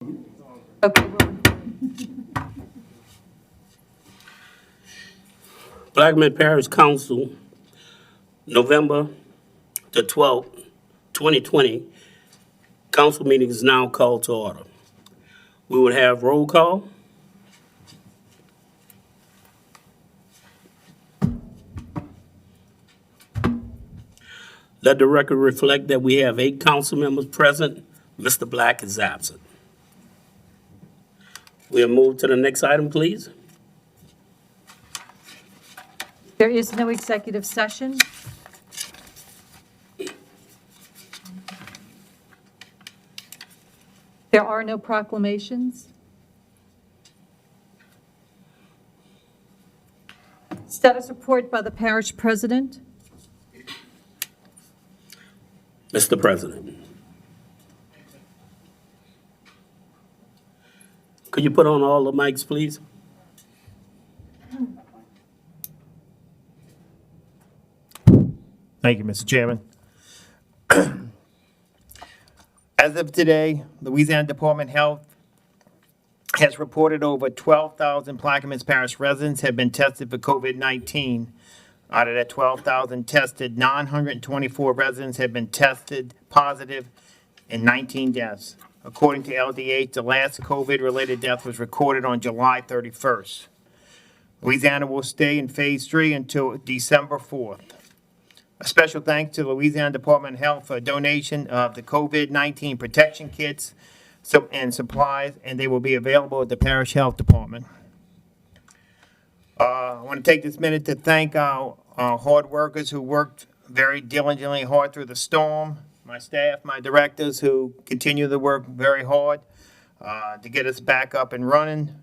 Okay, well, Blackman Parish Council, November the 12th, 2020. Council meeting is now called to order. We would have roll call. Let the record reflect that we have 8 council members present. Mr. Black is absent. We'll move to the next item, please. there is no executive session. There are no proclamations. Status report by the parish president. Mr. President. Could you put on all the mics, please? Thank you, Mr. Chairman. As of today, Louisiana Department of Health has reported over 12,000 Plaquemines Parish residents have been tested for COVID-19. Out of that 12,000 tested, 924 residents have been tested positive and 19 deaths. According to LDH, the last COVID-related death was recorded on July 31st. Louisiana will stay in Phase 3 until December 4th. A special thanks to the Louisiana Department of Health for a donation of the COVID-19 protection kits and supplies, and they will be available at the Parish Health Department. I want to take this minute to thank our hard workers who worked very diligently hard through the storm, my staff, my directors who continue to work very hard to get us back up and running.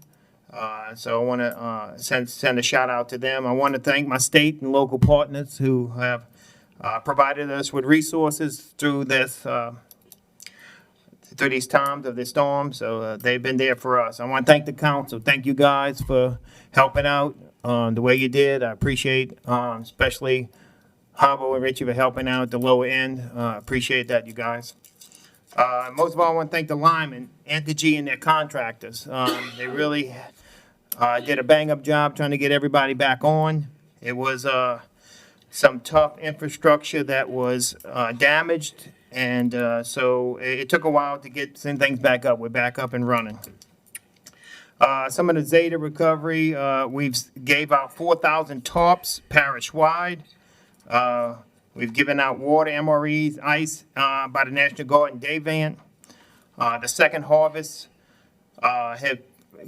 So I want to send a shout out to them. I want to thank my state and local partners who have provided us with resources through these times of the storm. So they've been there for us. I want to thank the council. Thank you guys for helping out the way you did. I appreciate, especially Habo and Richie for helping out at the lower end. Appreciate that, you guys. Most of all, I want to thank the linemen, Entergy, and their contractors. They really did a bang-up job trying to get everybody back on. It was some tough infrastructure that was damaged, and so it took a while to get some things back up. We're back up and running. Some of the Zeta recovery, we've gave out 4,000 tarps parish-wide. We've given out water, MREs, ice by the National Guard and Day Van. The Second Harvest have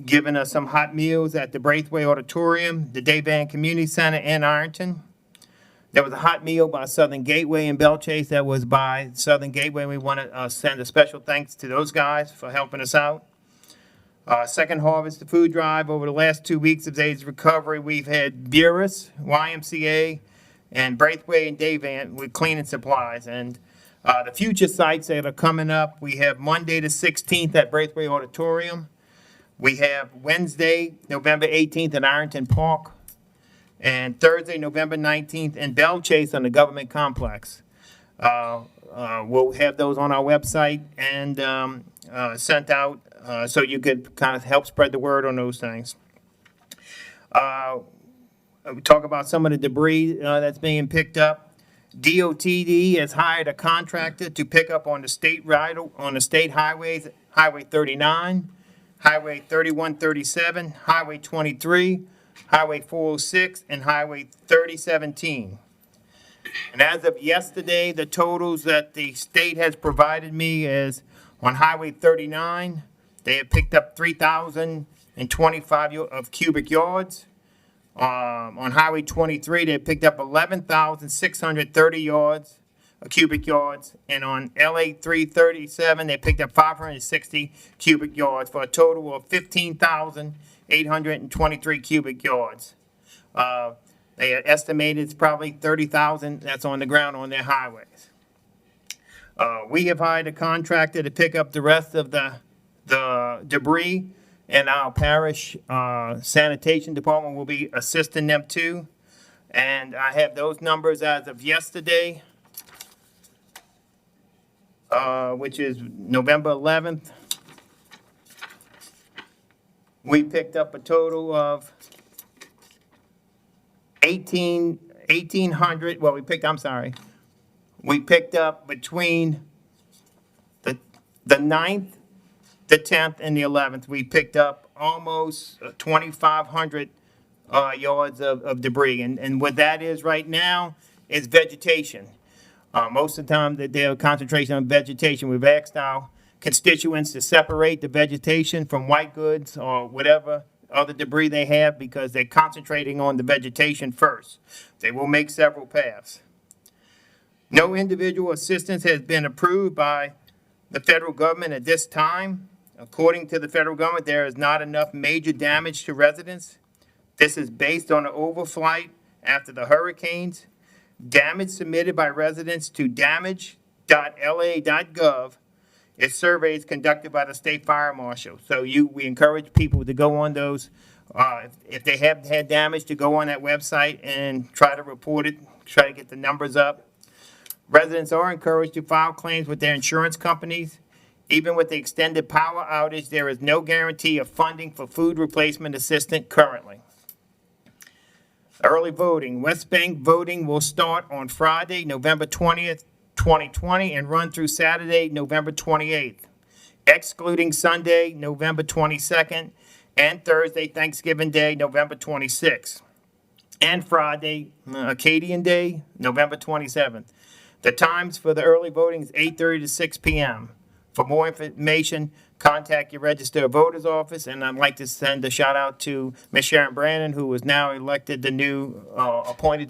given us some hot meals at the Braithwaite Auditorium, the Day Van Community Center in Ironton. There was a hot meal by Southern Gateway in Belchase that was by Southern Gateway. We want to send a special thanks to those guys for helping us out. Second Harvest, the food drive. Over the last 2 weeks of Zeta's recovery, we've had Buras, YMCA, and Braithwaite and Day Van with cleaning supplies. And the future sites that are coming up, we have Monday the 16th at Braithwaite Auditorium. We have Wednesday, November 18th at Ironton Park. And Thursday, November 19th in Belchase on the Government Complex. We'll have those on our website and sent out so you could kind of help spread the word on those things. We talk about some of the debris that's being picked up. DOTD has hired a contractor to pick up on the state highways, Highway 39, Highway 3137, Highway 23, Highway 406, and Highway 3017. And as of yesterday, the totals that the state has provided me is on Highway 39, they have picked up 3,025 of cubic yards. On Highway 23, they picked up 11,630 yards, cubic yards. And on LA 337, they picked up 560 cubic yards for a total of 15,823 cubic yards. They estimated it's probably 30,000 that's on the ground on their highways. We have hired a contractor to pick up the rest of the debris, and our parish sanitation department will be assisting them too. And I have those numbers as of yesterday, which is November 11th. we picked up a total of 1,800, well, we picked up between the 9th, the 10th, and the 11th, we picked up almost 2,500 yards of debris. And what that is right now is vegetation. Most of the time, that they're concentration on vegetation. We've asked our constituents to separate the vegetation from white goods or whatever other debris they have because they're concentrating on the vegetation first. They will make several paths. No individual assistance has been approved by the federal government at this time. According to the federal government, there is not enough major damage to residents. This is based on an overflight after the hurricanes. Damage submitted by residents to damage.la.gov is surveys conducted by the state fire marshal. So we encourage people to go on those, if they have had damage, to go on that website and try to report it, try to get the numbers up. Residents are encouraged to file claims with their insurance companies. Even with the extended power outage, there is no guarantee of funding for food replacement assistance currently. Early voting. West Bank voting will start on Friday, November 20th, 2020, and run through Saturday, November 28th, excluding Sunday, November 22nd, and Thursday, Thanksgiving Day, November 26th, and Friday, Acadian Day, November 27th. The times for the early voting is 8:30 to 6 p.m. For more information, contact your registered voters office, and I'd like to send a shout out to Ms. Sharon Brandon, who was now appointed the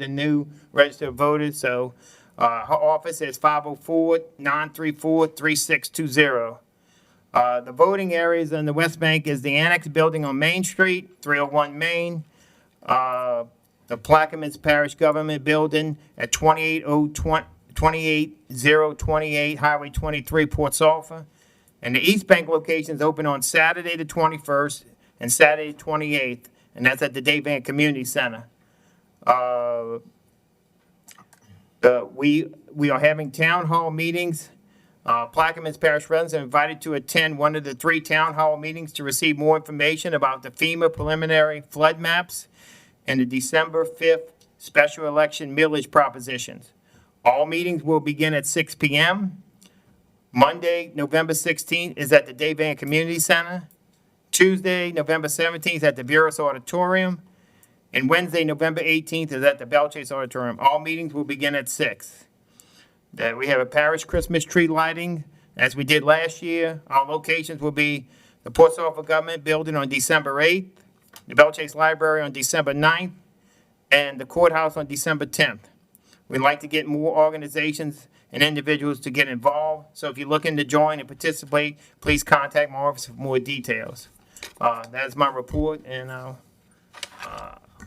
new registered voters. So her office is 504-934-3620. The voting areas in the West Bank is the Annex Building on Main Street, 301 Main, the Plaquemines Parish Government Building at 28028 Highway 23, Port Sulphur. And the East Bank location is open on Saturday the 21st and Saturday the 28th, and that's at the Dayvan Community Center. We are having town hall meetings. Plaquemines Parish residents are invited to attend one of the 3 town hall meetings to receive more information about the FEMA preliminary flood maps and the December 5th special election millage propositions. All meetings will begin at 6 p.m. Monday, November 16th is at the Dayvan Community Center. Tuesday, November 17th at the Veris Auditorium. And Wednesday, November 18th is at the Belchase Auditorium. All meetings will begin at 6. We have a parish Christmas tree lighting, as we did last year. Our locations will be the Port Sulphur Government Building on December 8th, the Belchase Library on December 9th, and the courthouse on December 10th. We'd like to get more organizations and individuals to get involved. So if you're looking to join and participate, please contact my office for more details. That is my report, and I'll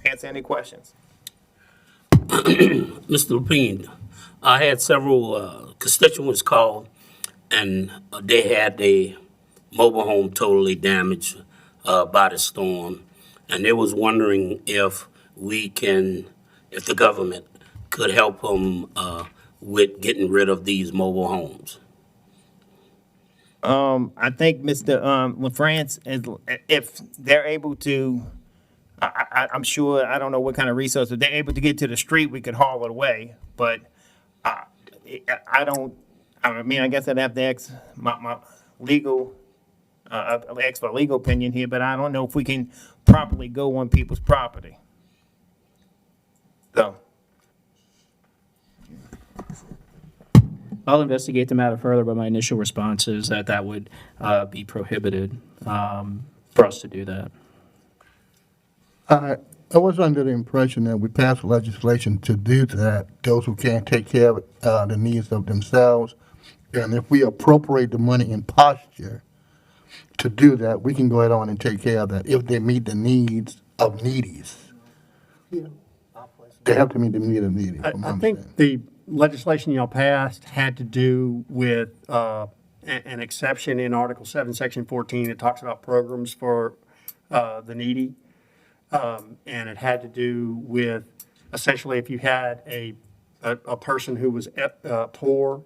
answer any questions. Mr. Lapine, I had several constituents call, and they had their mobile home totally damaged by the storm, and they was wondering if the government could help them with getting rid of these mobile homes. I think Mr. LaFrance, if they're able to, I'm sure, I don't know what kind of resources, if they're able to get to the street, we could haul it away. But I guess I'd have to ask my legal, ask for a legal opinion here, but I don't know if we can properly go on people's property. So. I'll investigate the matter further, but my initial response is that would be prohibited for us to do that. I was under the impression that we passed legislation to do that, those who can't take care of the needs of themselves. And if we appropriate the money in posture to do that, we can go ahead on and take care of that if they meet the needs of needies. Yeah. They have to meet the need of needies. I think the legislation y'all passed had to do with an exception in Article 7, Section 14. It talks about programs for the needy. And it had to do with essentially if you had a person who was poor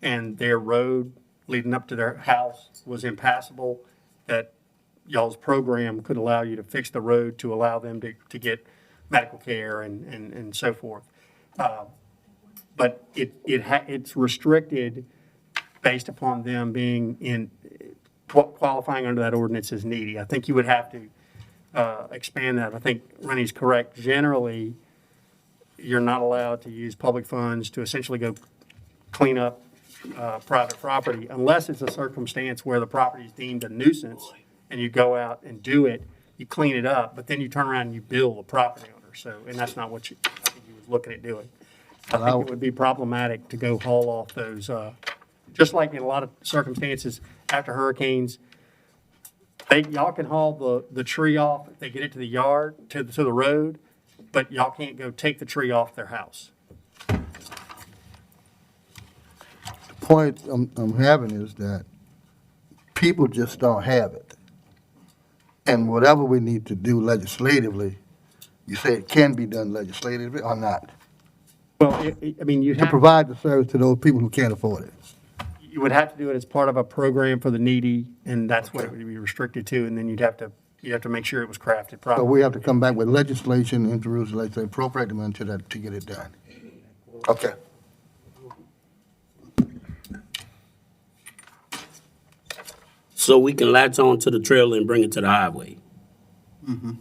and their road leading up to their house was impassable, that y'all's program could allow you to fix the road to allow them to get medical care and so forth. But it's restricted based upon them being qualifying under that ordinance as needy. I think you would have to expand that. I think Rennie's correct. Generally, you're not allowed to use public funds to essentially go clean up private property unless it's a circumstance where the property is deemed a nuisance and you go out and do it, you clean it up, but then you turn around and you bill the property owner. So, and that's not what I think he was looking at doing. I think it would be problematic to go haul off those, just like in a lot of circumstances after hurricanes, y'all can haul the tree off if they get it to the yard, to the road, but y'all can't go take the tree off their house. The point I'm having is that people just don't have it. And whatever we need to do legislatively, you say it can be done legislatively or not? Well, I mean, To provide the service to those people who can't afford it. you would have to do it as part of a program for the needy, and that's what it would be restricted to, and then you'd have to make sure it was crafted So properly. we have to come back with legislation, introduce legislation, appropriate the money to that, to get it done. Okay. So we can latch on to the trailer and bring it to the highway.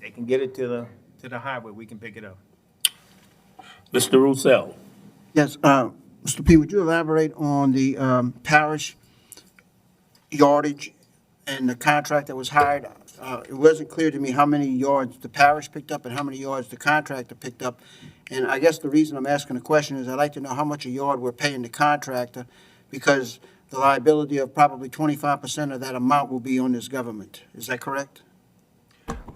They can get it to the highway, we can pick it up. Mr. Roussel, Yes, Mr. P, would you elaborate on the parish yardage and the contract that was hired? It wasn't clear to me how many yards the parish picked up and how many yards the contractor picked up. And I guess the reason I'm asking the question is I'd like to know how much a yard we're paying the contractor, because the liability of probably 25% of that amount will be on this government. Is that correct?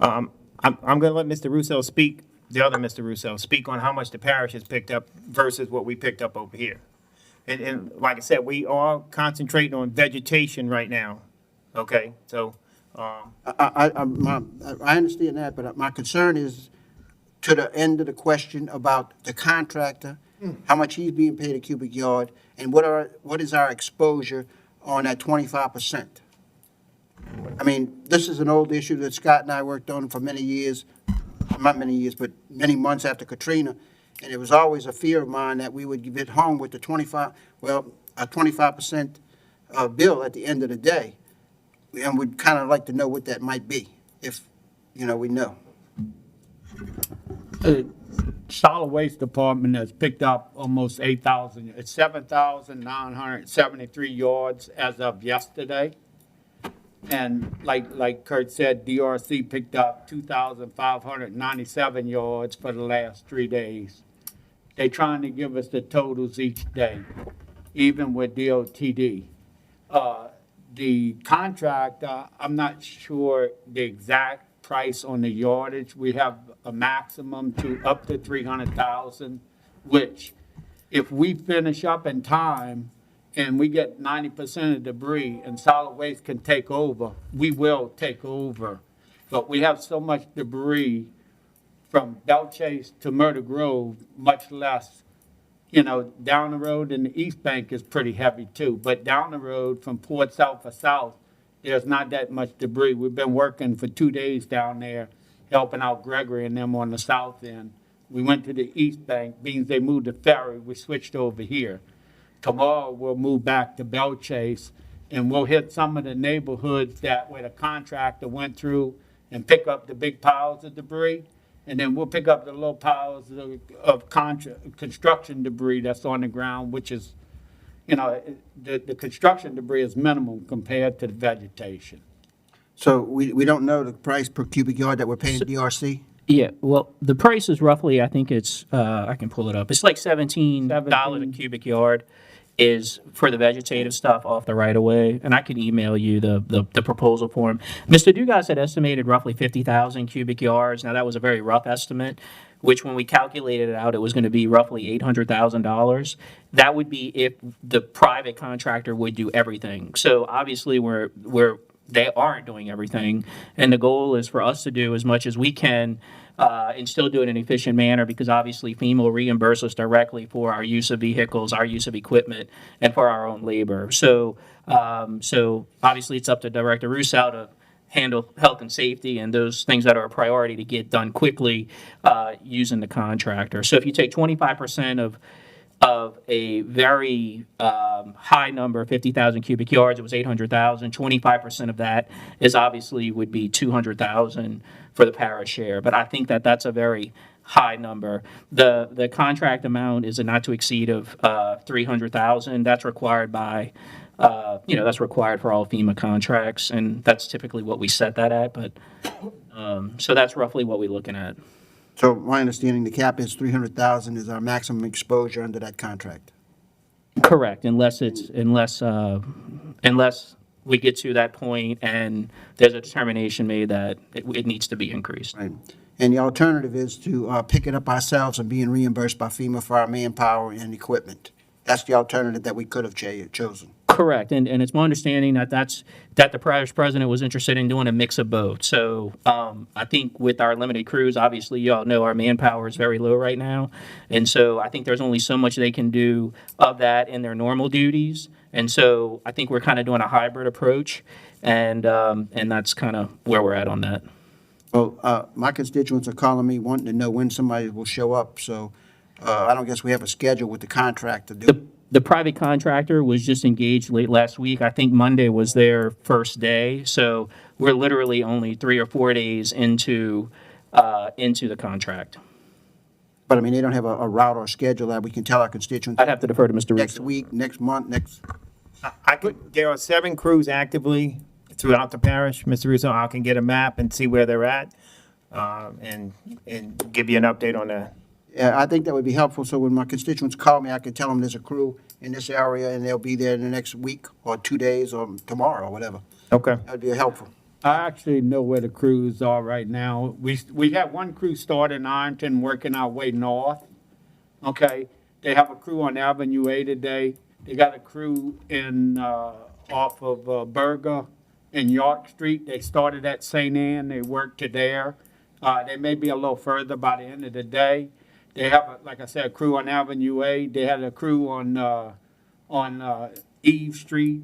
I'm going to let Mr. Russo speak, the other Mr. Russo, speak on how much the parish has picked up versus what we picked up over here. And like I said, we are concentrating on vegetation right now, okay? So, I understand that, but my concern is to the end of the question about the contractor, how much he's being paid a cubic yard, and what is our exposure on that 25%? I mean, this is an old issue that Scott and I worked on for many years, not many years, but many months after Katrina, and it was always a fear of mine that we would get home with a 25% bill at the end of the day. And we'd kind of like to know what that might be, if, we know. Solid Waste Department has picked up almost 8,000, it's 7,973 yards as of yesterday. And like Kurt said, DRC picked up 2,597 yards for the last 3 days. They're trying to give us the totals each day, even with DOTD. The contract, I'm not sure the exact price on the yardage. We have a maximum to up to 300,000, which if we finish up in time and we get 90% of debris and solid waste can take over, we will take over. But we have so much debris from Belt Chase to Murder Grove, much less, down the road in the East Bank is pretty heavy too. But down the road from Port South or South, there's not that much debris. We've been working for 2 days down there, helping out Gregory and them on the south end. We went to the East Bank, means they moved the ferry, we switched over here. Tomorrow, we'll move back to Belt Chase, and we'll hit some of the neighborhoods where the contractor went through and pick up the big piles of debris. And then we'll pick up the little piles of construction debris that's on the ground, which is, the construction debris is minimal compared to the vegetation. So we don't know the price per cubic yard that we're paying DRC? Yeah, well, the price is roughly, I think it's, I can pull it up. It's like $17 a cubic yard is for the vegetative stuff off the right of way. And I can email you the proposal form. Mr. Dugas had estimated roughly 50,000 cubic yards. Now, that was a very rough estimate, which when we calculated it out, it was going to be roughly $800,000. That would be if the private contractor would do everything. So obviously, they aren't doing everything. And the goal is for us to do as much as we can and still do it in an efficient manner, because obviously FEMA will reimburse us directly for our use of vehicles, our use of equipment, and for our own labor. So obviously it's up to Director Russo to handle health and safety and those things that are a priority to get done quickly using the contractor. So if you take 25% of a very high number, 50,000 cubic yards, it was 800,000. 25% of that is obviously would be 200,000 for the parish share. But I think that that's a very high number. The contract amount is a not to exceed of 300,000. That's required by, that's required for all FEMA contracts, and that's typically what we set that at. But so that's roughly what we're looking at. So my understanding, the cap is 300,000 is our maximum exposure under that contract. Correct, unless we get to that point and there's a determination made that it needs to be increased. Right. And the alternative is to pick it up ourselves and being reimbursed by FEMA for our manpower and equipment. That's the alternative that we could have chosen. Correct, and it's my understanding that that the parish president was interested in doing a mix of both. So I think with our limited crews, obviously you all know our manpower is very low right now, and so I think there's only so much they can do of that in their normal duties, and so I think we're kind of doing a hybrid approach, and that's kind of where we're at on that. Well, my constituents are calling me wanting to know when somebody will show up, so I don't guess we have a schedule with the contract to do. The private contractor was just engaged late last week. I think Monday was their first day, so we're literally only 3 or 4 days into the contract. But I mean, they don't have a route or schedule that we can tell our constituents I'd have to defer to Mr. next Russo. week, next month, next. There are 7 crews actively throughout the parish, Mr. Russo. I can get a map and see where they're at, and give you an update on that. Yeah, I think that would be helpful, so when my constituents call me, I can tell them there's a crew in this area, and they'll be there in the next week, or 2 days, or tomorrow, or whatever. Okay. That would be helpful. I actually know where the crews are right now. We have one crew started in Ironton working our way north. Okay, they have a crew on Avenue A today. They got a crew in off of Berger and York Street. They started at St. Anne. They worked to there. They may be a little further by the end of the day. They have, like I said, a crew on Avenue A. They had a crew on Eve Street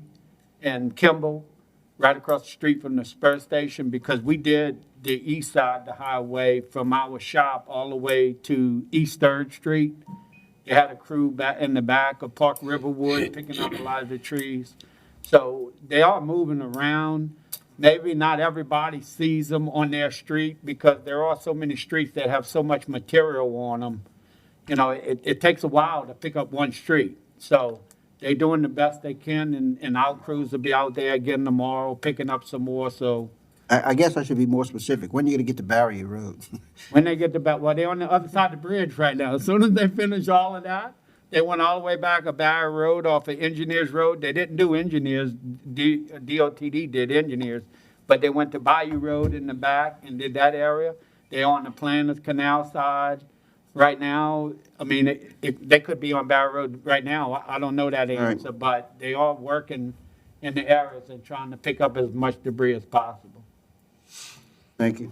and Kimball, right across the street from the spur station, because we did the east side of the highway from our shop all the way to East 3rd Street. They had a crew back in the back of Park Riverwood picking up a lot of the trees. So they are moving around. Maybe not everybody sees them on their street because there are so many streets that have so much material on them. You know, it takes a while to pick up one street. So they're doing the best they can, and our crews will be out there again tomorrow picking up some more. So I guess I should be more specific. When are you going to get to Barrier Road? when they get to well, they're on the other side of the bridge right now. As soon as they finish all of that, they went all the way back up Barrier Road off of Engineers Road. They didn't do Engineers, DOTD did Engineers, but they went to Bayou Road in the back and did that area. They're on the Planners Canal side right now. I mean, they could be on Barrier Road right now. I don't know that answer, but they are working in the areas and trying to pick up as much debris as possible. Thank you.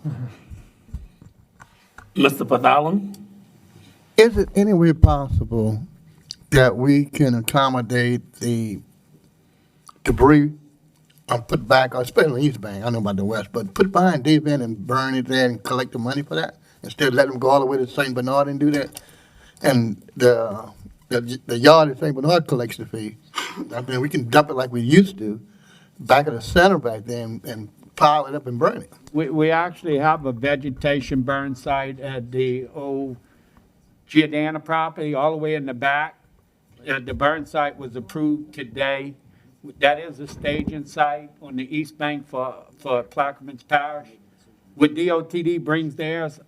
Mr. Padalem? Is it any way possible that we can accommodate the debris put back, especially East Bank, I don't know about the West, but put behind Dave Inn and burn it there and collect the money for that? Instead of letting them go all the way to St. Bernard and do that? And the yard at St. Bernard collects the fee. I mean, we can dump it like we used to, back at the center back there and pile it up and burn it. We actually have a vegetation burn site at the old Giordana property, all the way in the back. The burn site was approved today. That is a staging site on the East Bank for Plaquemines Parish. What DOTD brings theirs,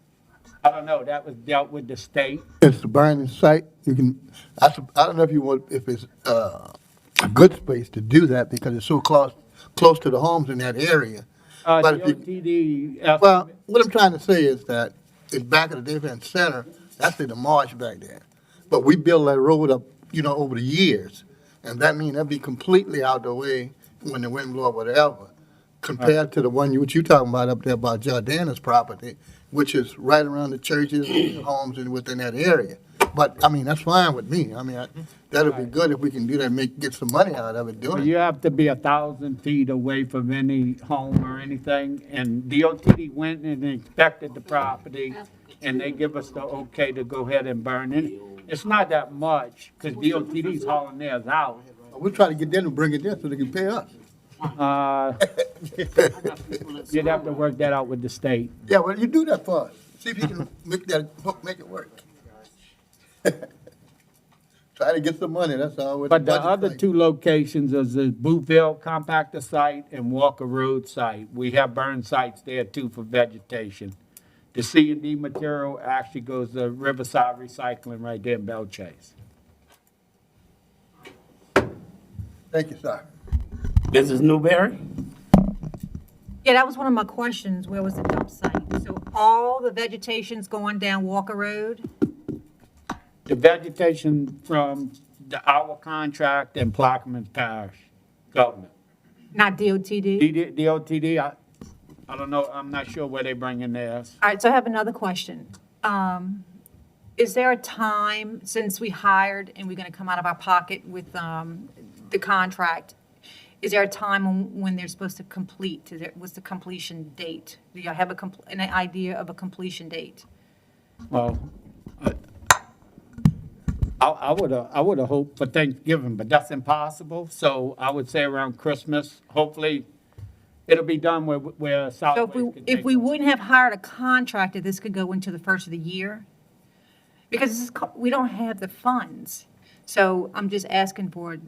I don't know, that was dealt with the state. It's the burning site. You can. I don't know if it's a good space to do that because it's so close to the homes in that area. But DOTD. well, what I'm trying to say is that it's back at the Defense Center. That's in the marsh back there. But we built that road up, over the years, and that means that'd be completely out the way when the wind blow or whatever. Compared to the one which you're talking about up there about Jordana's property, which is right around the churches and homes and within that area. But, I mean, that's fine with me. I mean, that'll be good if we can do that, get some money out of it Well, doing it. you have to be 1,000 feet away from any home or anything, and DOT went and inspected the property, and they give us the okay to go ahead and burn it. It's not that much, because DOT's hauling theirs out. We're trying to get them to bring it in so they can pay us. You'd have to work that out with the state. Yeah, well, you do that for us. See if you can make it work. Try to get some money, that's all. with But the budget other thing. two locations is the Boothville compactor site and Walker Road site. We have burn sites there too for vegetation. The C&D material actually goes to Riverside Recycling right there in Belle Chase. Thank you, sir. Mrs. Newberry? Yeah, that was one of my questions. Where was the dump site? So all the vegetation's going down Walker Road? The vegetation from our contract and Plaquemines Parish government. Not DOTD? DOTD, I don't know, I'm not sure where they bring in theirs. All right, so I have another question. Is there a time, since we hired and we're going to come out of our pocket with the contract, is there a time when they're supposed to complete? What's the completion date? Do you have an idea of a completion date? Well, I would have hoped for Thanksgiving, but that's impossible. So I would say around Christmas, hopefully it'll be done where So Southwest can if take we over. wouldn't have hired a contractor, this could go into the first of the year? Because we don't have the funds. So I'm just asking for,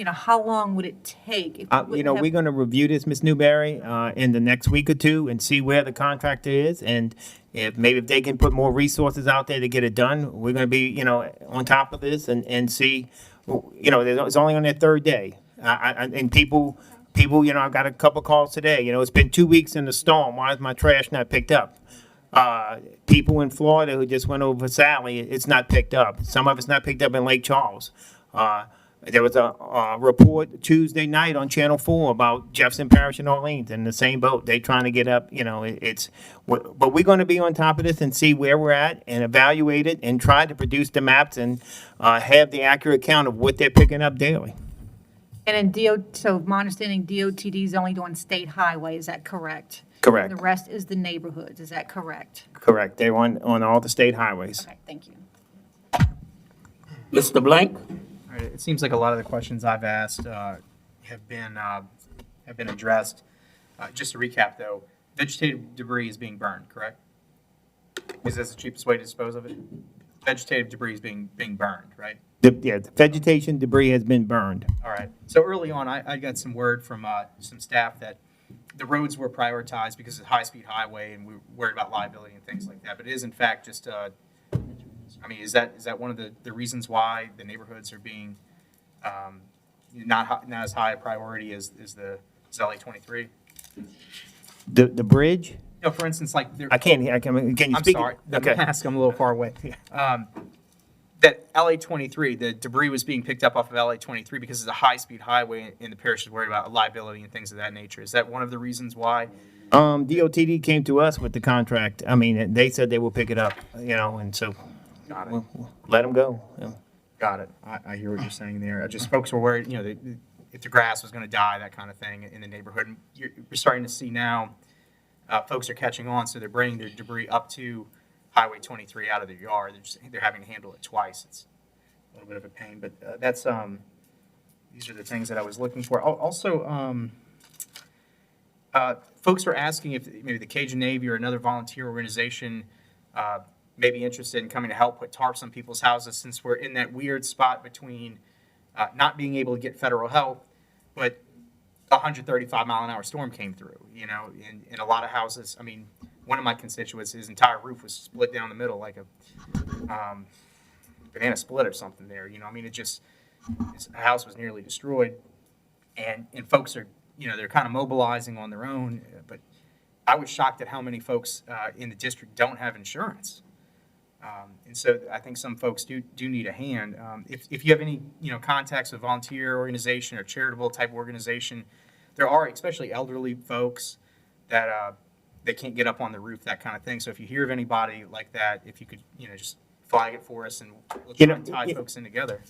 how long would it take? if we wouldn't have- We're gonna review this, Ms. Newberry, in the next week or two and see where the contractor is. And if they can put more resources out there to get it done, we're gonna be, on top of this and see, it's only on their third day. And people, I've got a couple calls today, it's been 2 weeks in the storm. Why is my trash not picked up? People in Florida who just went over Sally, it's not picked up. Some of it's not picked up in Lake Charles. There was a report Tuesday night on Channel 4 about Jefferson Parish and Orleans in the same boat. They trying to get up, but we're going to be on top of this and see where we're at and evaluate it and try to produce the maps and have the accurate count of what they're picking up daily. And so my understanding, DOTD is only doing state highway, is that correct? Correct. The rest is the neighborhoods, is that correct? Correct. They're on all the state highways. Okay, thank you. Mr. Blank? All right, it seems like a lot of the questions I've asked have been addressed. Just to recap, though, vegetative debris is being burned, correct? Is this the cheapest way to dispose of it? Vegetative debris is being burned, right? The vegetation debris has been burned. All right. So early on, I got some word from some staff that the roads were prioritized because it's a high-speed highway, and we were worried about liability and things like that. But it is, in fact, just is that one of the reasons why the neighborhoods are being not as high a priority as LA 23? The bridge? No, for instance, like Can you I'm speak? sorry, the Okay. mask, I'm a little far away. That LA 23, the debris was being picked up off of LA 23 because it's a high-speed highway, and the parish is worried about liability and things of that nature. Is that one of the reasons why? DOTD came to us with the contract. I mean, they said they will pick it up, and so Got it. we'll let them go. Yeah. Got it. I hear what you're saying there. Just folks were worried, if the grass was going to die, that kind of thing in the neighborhood. And you're starting to see now, folks are catching on, so they're bringing their debris up to Highway 23 out of their yard. They're having to handle it twice. It's a little bit of a pain, but that's these are the things that I was looking for. Also, folks were asking if maybe the Cajun Navy or another volunteer organization may be interested in coming to help put tarps on people's houses, since we're in that weird spot between not being able to get federal help, but a 135-mile-an-hour storm came through, in a lot of houses. I mean, one of my constituents, his entire roof was split down the middle like a banana split or something there. His house was nearly destroyed. And folks are, they're kind of mobilizing on their own. But I was shocked at how many folks in the district don't have insurance. And so I think some folks do need a hand. If you have any, contacts with volunteer organization or charitable type organization, there are especially elderly folks that they can't get up on the roof, that kind of thing. So if you hear of anybody like that, if you could, just flag it for us and we'll You try and know, tie folks in together.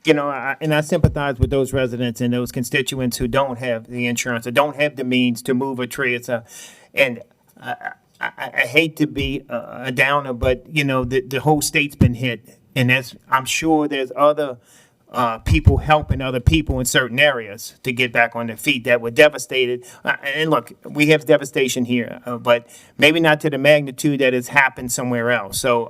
You know, I sympathize with those residents and those constituents who don't have the insurance or don't have the means to move a tree. And I hate to be a downer, but you know, the whole state's been hit, and I'm sure there's other people helping other people in certain areas to get back on their feet that were devastated. And look, we have devastation here, but maybe not to the magnitude that has happened somewhere else. So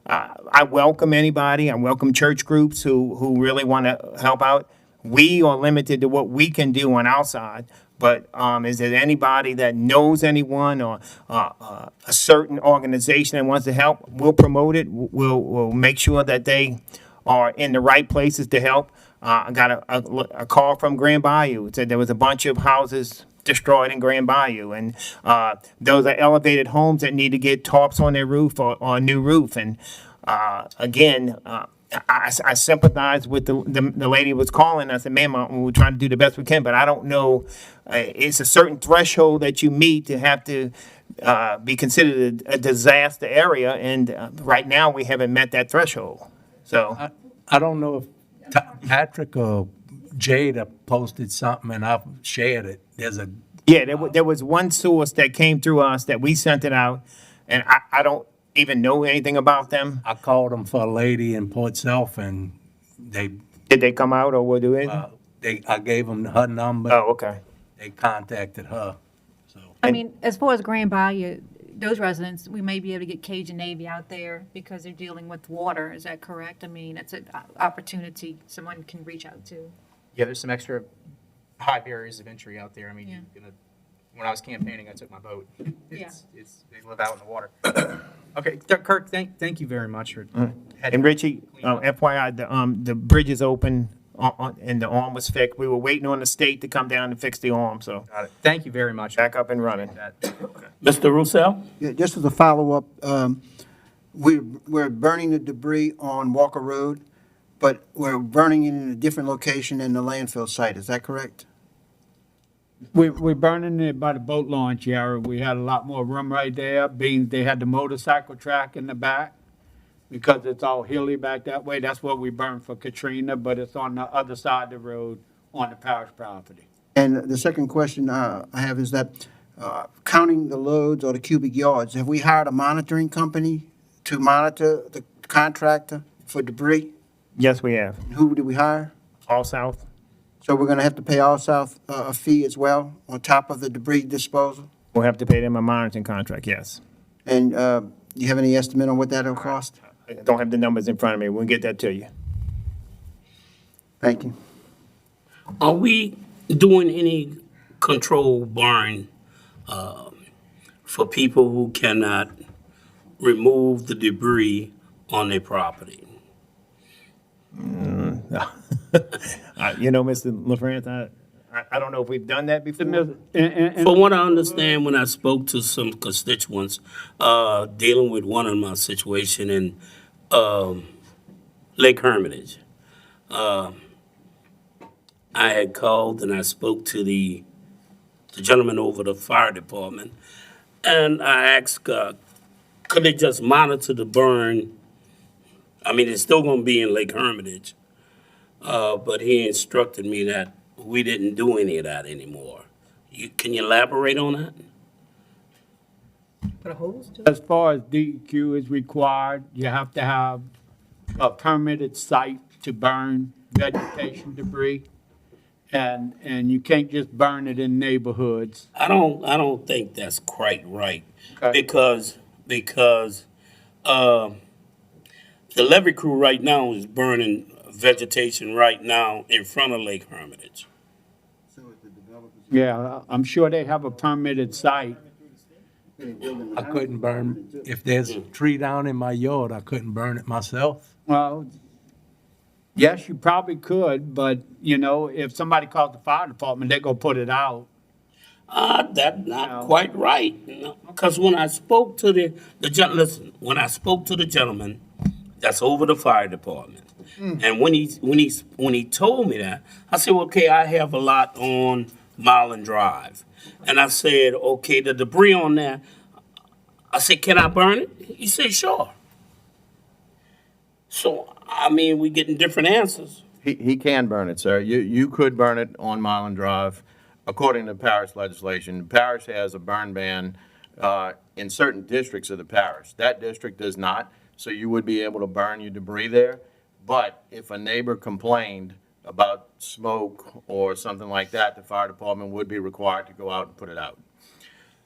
I welcome anybody. I welcome church groups who really want to help out. We are limited to what we can do on our side. But is there anybody that knows anyone or a certain organization that wants to help? We'll promote it. We'll make sure that they are in the right places to help. I got a call from Grand Bayou. It said there was a bunch of houses destroyed in Grand Bayou, and those are elevated homes that need to get tarps on their roof or a new roof. And again, I sympathize with the lady who was calling. I said, ma'am, we're trying to do the best we can, but I don't know. It's a certain threshold that you meet to have to be considered a disaster area, and right now we haven't met that threshold. So I don't know if Patrick or Jada posted something and I've shared it. yeah, there was one source that came through us that we sent it out, and I don't even know anything about them. I called them for a lady in Port Self and Did they come out or what do it? I gave them her number. Oh, okay. They contacted her. So I mean, as far as Grand Bayou, those residents, we may be able to get Cajun Navy out there because they're dealing with water. Is that correct? I mean, it's an opportunity someone can reach out to. Yeah, there's some extra high barriers of entry out there. I mean, Yeah. when I was campaigning, I took my boat. Yeah. They live out in the water. Okay, Kirk, thank you very much for. And Richie, FYI, the bridge is open and the arm was fixed. We were waiting on the state to come down and fix the arm, so Got it. Thank you very much. back up and running. Mr. Roussel? Yeah, just as a follow-up, we're burning the debris on Walker Road, but we're burning it in a different location than the landfill site. Is that correct? We're burning it by the boat launch area. We had a lot more room right there, being they had the motorcycle track in the back. Because it's all hilly back that way, that's what we burned for Katrina, but it's on the other side of the road on the parish property. And the second question I have is that, counting the loads or the cubic yards, have we hired a monitoring company to monitor the contractor for debris? Yes, we have. Who did we hire? All south. So we're gonna have to pay All South a fee as well on top of the debris disposal? We'll have to pay them a monitoring contract, yes. And do you have any estimate on what that'll cost? I don't have the numbers in front of me. We'll get that to you. Thank you. Are we doing any control burn for people who cannot remove the debris on their property? You know, Mr. LaFrance, I don't know if we've done that before. From what I understand, when I spoke to some constituents dealing with one of my situation in Lake Hermitage, I had called and I spoke to the gentleman over the fire department, and I asked, could they just monitor the burn? I mean, it's still going to be in Lake Hermitage, but he instructed me that we didn't do any of that anymore. Can you elaborate on that? As far as DEQ is required, you have to have a permitted site to burn vegetation debris. And you can't just burn it in neighborhoods. I don't think that's quite right. Okay. Because the levee crew right now is burning vegetation right now in front of Lake Hermitage. Yeah, I'm sure they have a permitted site. I couldn't burn, if there's a tree down in my yard, I couldn't burn it myself. Well, yes, you probably could, but, you know, if somebody calls the fire department, they're gonna put it out. That's not No. quite right. Because when I spoke to the gentleman, listen, when I spoke to the gentleman that's over the fire department, and when he told me that, I said, well, okay, I have a lot on Marlin Drive. And I said, okay, the debris on there, I said, can I burn it? He said, sure. So, I mean, we getting different answers. He can burn it, sir. You could burn it on Mylan Drive. According to parish legislation, the parish has a burn ban in certain districts of the parish. That district does not, so you would be able to burn your debris there. But if a neighbor complained about smoke or something like that, the fire department would be required to go out and put it out.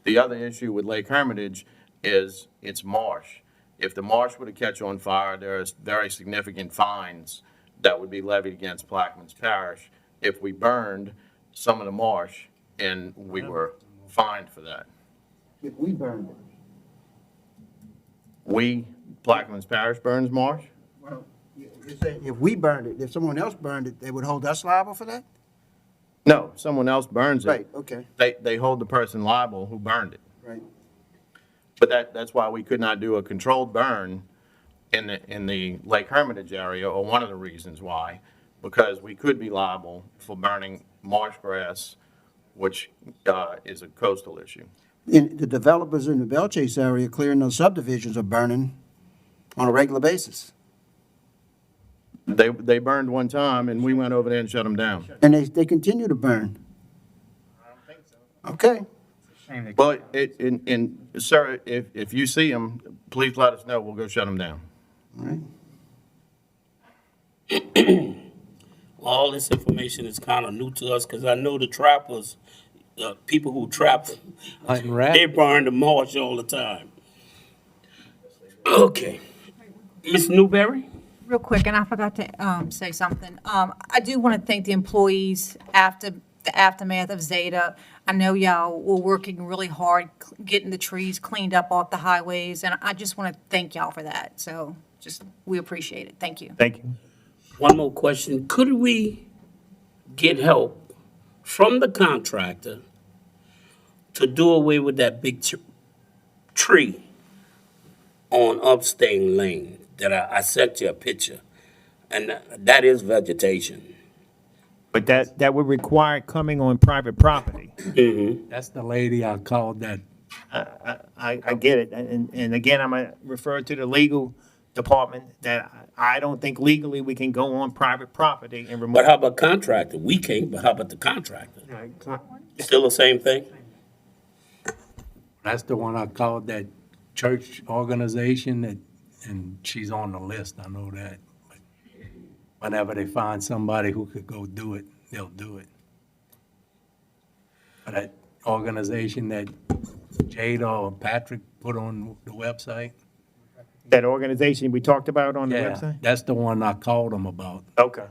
The other issue with Lake Hermitage is it's marsh. If the marsh were to catch on fire, there's very significant fines that would be levied against Plaquemines Parish if we burned some of the marsh and we were fined for that. If we burned it. Plaquemines Parish burns marsh? Well, you're saying if we burned it, if someone else burned it, they would hold us liable for that? No, someone else burns it. Right, okay, They hold the person liable who burned it. right. But that's why we could not do a controlled burn in the Lake Hermitage area, or one of the reasons why, because we could be liable for burning marsh grass, which is a coastal issue. And the developers in the Belchase area clearing those subdivisions are burning on a regular basis. They burned one time, and we went over there and shut them down. And they continue to burn. I don't think so. Okay. Well, sir, if you see them, please let us know. We'll go shut them down. All right. All this information is kind of new to us, because I know the trappers, people who trap, Hunting rat. they burn the marsh all the time. Okay. Ms. Newberry? Real quick, and I forgot to say something. I do want to thank the employees after the aftermath of Zeta. I know y'all were working really hard, getting the trees cleaned up off the highways, and I just want to thank y'all for that. So we appreciate it. Thank you. Thank you. One more question. Could we get help from the contractor to do away with that big tree on Upstain Lane that I sent you a picture? And that is vegetation. But that would require coming on private property. That's the lady I called that. I get it. And again, I'm going to refer to the legal department that I don't think legally we can go on private property and remove. But how about contractor? We can't, but how about the contractor? Still the same thing? That's the one I called that church organization that, and she's on the list, I know that. But whenever they find somebody who could go do it, they'll do it. But that organization that Jada or Patrick put on the website. That organization we talked about on the Yeah, website? that's the one I called them about. Okay.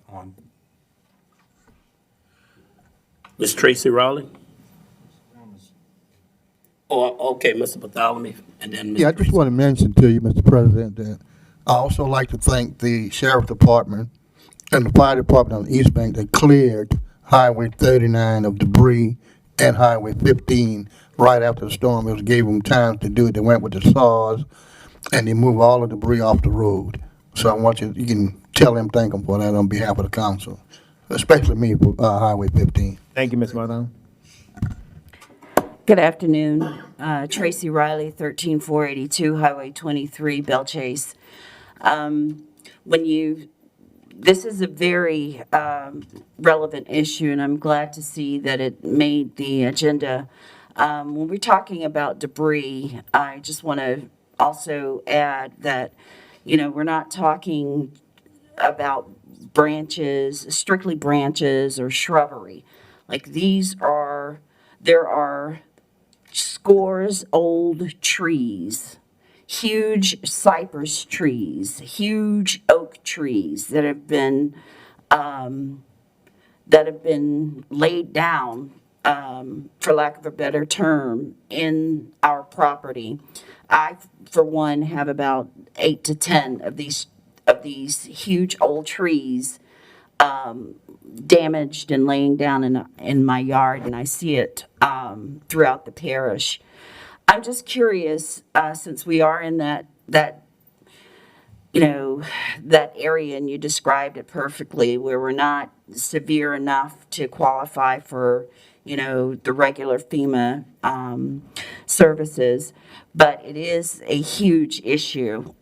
On Ms. Tracy Rowley? Oh, okay, Mr. Bartholomew, and then Ms. Yeah, I just want to mention to you, Mr. President, that I also like to thank the Sheriff Department and the Fire Department on the East Bank that cleared Highway 39 of debris and Highway 15 right after the storm. It gave them time to do it. They went with the saws and they moved all the debris off the road. So I want you can tell them, thank them for that on behalf of the council, especially me for Highway 15. Thank you, Ms. Martin. Good afternoon. Tracy Riley, 13482 Highway 23, Belchase. This is a very relevant issue, and I'm glad to see that it made the agenda. When we're talking about debris, I just want to also add that, we're not talking about branches, strictly branches or shrubbery. Like there are scores old trees, huge cypress trees, huge oak trees that have been laid down, for lack of a better term, in our property. I, for one, have about 8 to 10 of these huge old trees damaged and laying down in my yard, and I see it throughout the parish. I'm just curious, since we are in that area, and you described it perfectly, where we're not severe enough to qualify for, the regular FEMA services, but it is a huge issue.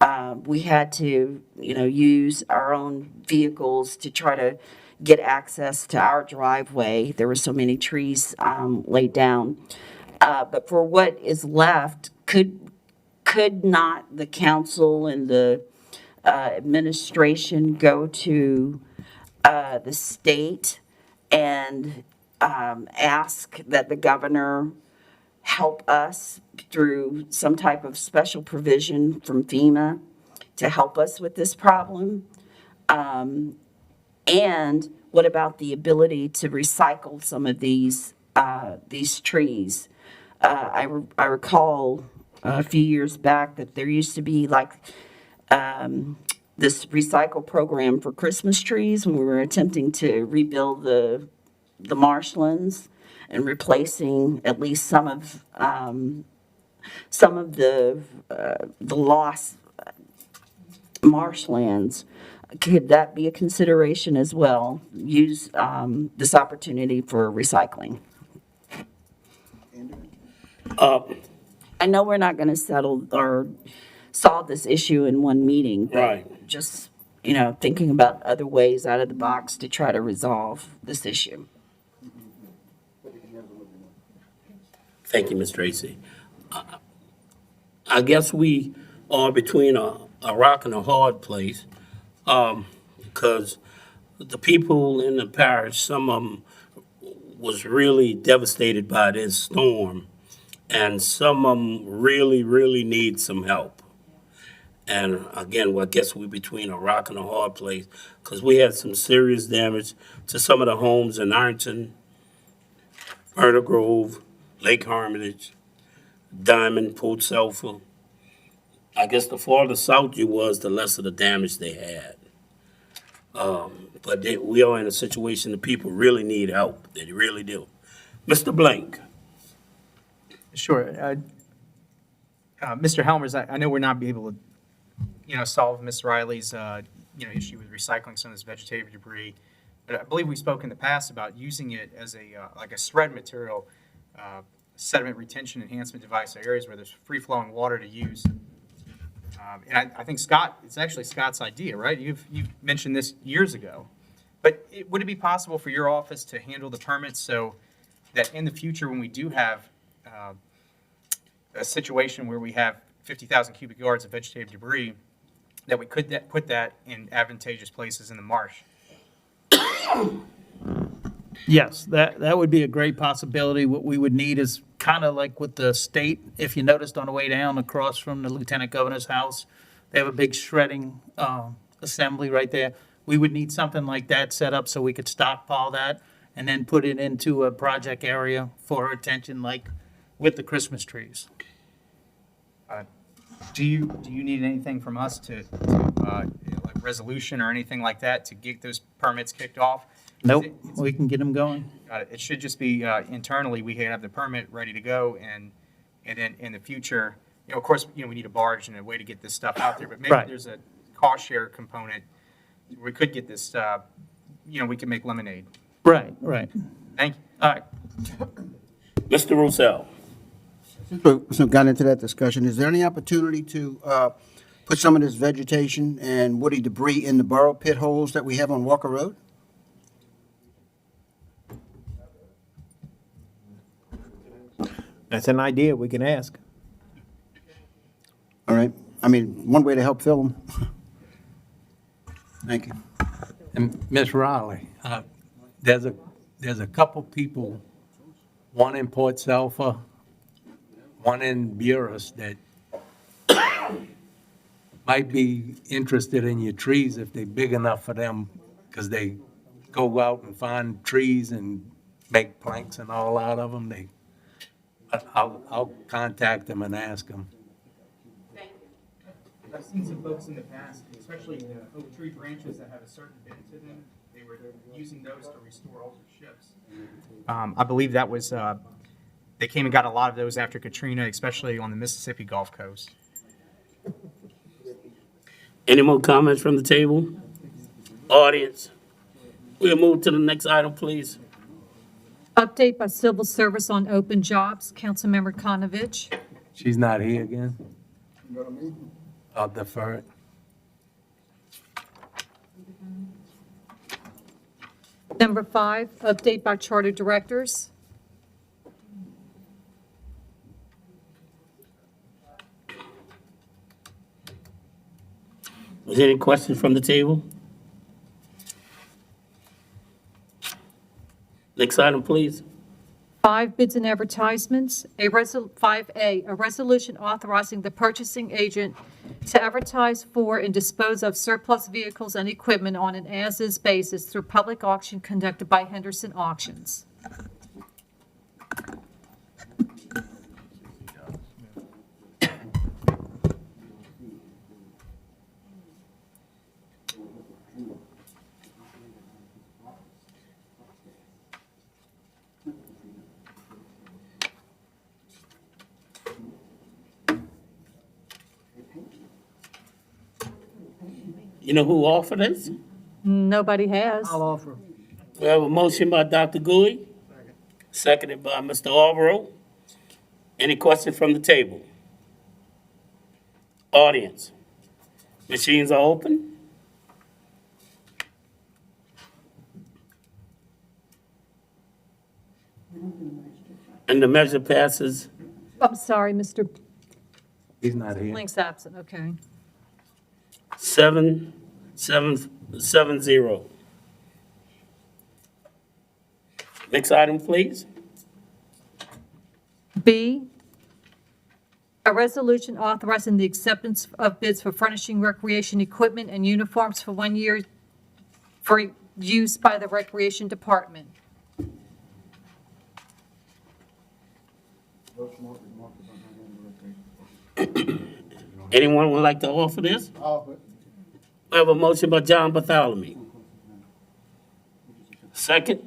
We had to, use our own vehicles to try to get access to our driveway. There were so many trees laid down. But for what is left, could not the council and the administration go to the state and ask that the governor help us through some type of special provision from FEMA to help us with this problem? And what about the ability to recycle some of these trees? I recall a few years back that there used to be like this recycle program for Christmas trees when we were attempting to rebuild the marshlands and replacing at least some of the lost marshlands. Could that be a consideration as well? Use this opportunity for recycling. I know we're not going to settle or solve this issue in one meeting. But Right. just, thinking about other ways out of the box to try to resolve this issue. Thank you, Ms. Tracy. I guess we are between a rock and a hard place, because the people in the parish, some of them was really devastated by this storm, and some of them really, really need some help. And again, well, I guess we're between a rock and a hard place, because we had some serious damage to some of the homes in Ironton, Myrtle Grove, Lake Hermitage, Diamond, Port Sulphur. I guess the farther south you was, the less of the damage they had. But we are in a situation that people really need help. They really do. Mr. Blank. Sure. Mr. Helmers, I know we're not be able to, solve Ms. Riley's, issue with recycling some of this vegetative debris. But I believe we spoke in the past about using it as like a shred material, sediment retention enhancement device, areas where there's free-flowing water to use. And I think it's actually Scott's idea, right? You've mentioned this years ago. But would it be possible for your office to handle the permits so that in the future, when we do have a situation where we have 50,000 cubic yards of vegetative debris, that we could put that in advantageous places in the marsh? Yes, that would be a great possibility. What we would need is kind of like with the state, if you noticed on the way down across from the Lieutenant Governor's house, they have a big shredding assembly right there. We would need something like that set up so we could stockpile that and then put it into a project area for attention, like with the Christmas trees. Do you need anything from us to like resolution or anything like that to get those permits kicked off? Nope, we can get them going. Got it. It should just be internally, we have the permit ready to go, and then in the future, of course, we need a barge and a way to get this stuff out there, but maybe Right. there's a cost share component. We could get this, we can make lemonade. Right. Thank you. All right. Mr. Roussel. Since we got into that discussion, is there any opportunity to put some of this vegetation and woody debris in the borough pit holes that we have on Walker Road? That's an idea, we can ask. All right, I mean, one way to help fill them. Thank you. And Ms. Riley, there's a couple people, one in Port Sulphur, one in Buras, that might be interested in your trees if they're big enough for them, because they go out and find trees and make planks and all out of them. I'll contact them and ask them. I've seen some folks in the past, especially the oak tree branches that have a certain bend to them, they were using those to restore older ships. I believe that was, they came and got a lot of those after Katrina, especially on the Mississippi Gulf Coast. Any more comments from the table? Audience? We'll move to the next item, please. Update by civil service on open jobs, Councilmember COGNEVICH. She's not here again? I'll defer it. Number 5, update by charter directors. Is there any questions from the table? Next item, please. 5, bids and advertisements. 5A, a resolution authorizing the purchasing agent to advertise for and dispose of surplus vehicles and equipment on an as-is basis through public auction conducted by Henderson Auctions. You know who offered this? Nobody has. We have a motion by Dr. Gouy, seconded by Mr. Alborough. Any questions from the table? Audience, machines are open. And the measure passes. I'm sorry, Mr. He's not here. Link's absent, okay. 7-0. Next item, please. B, a resolution authorizing the acceptance of bids for furnishing recreation equipment and uniforms for 1 year for use by the Recreation Department. Anyone would like to offer this? We have a motion by John Bartholomew. Second?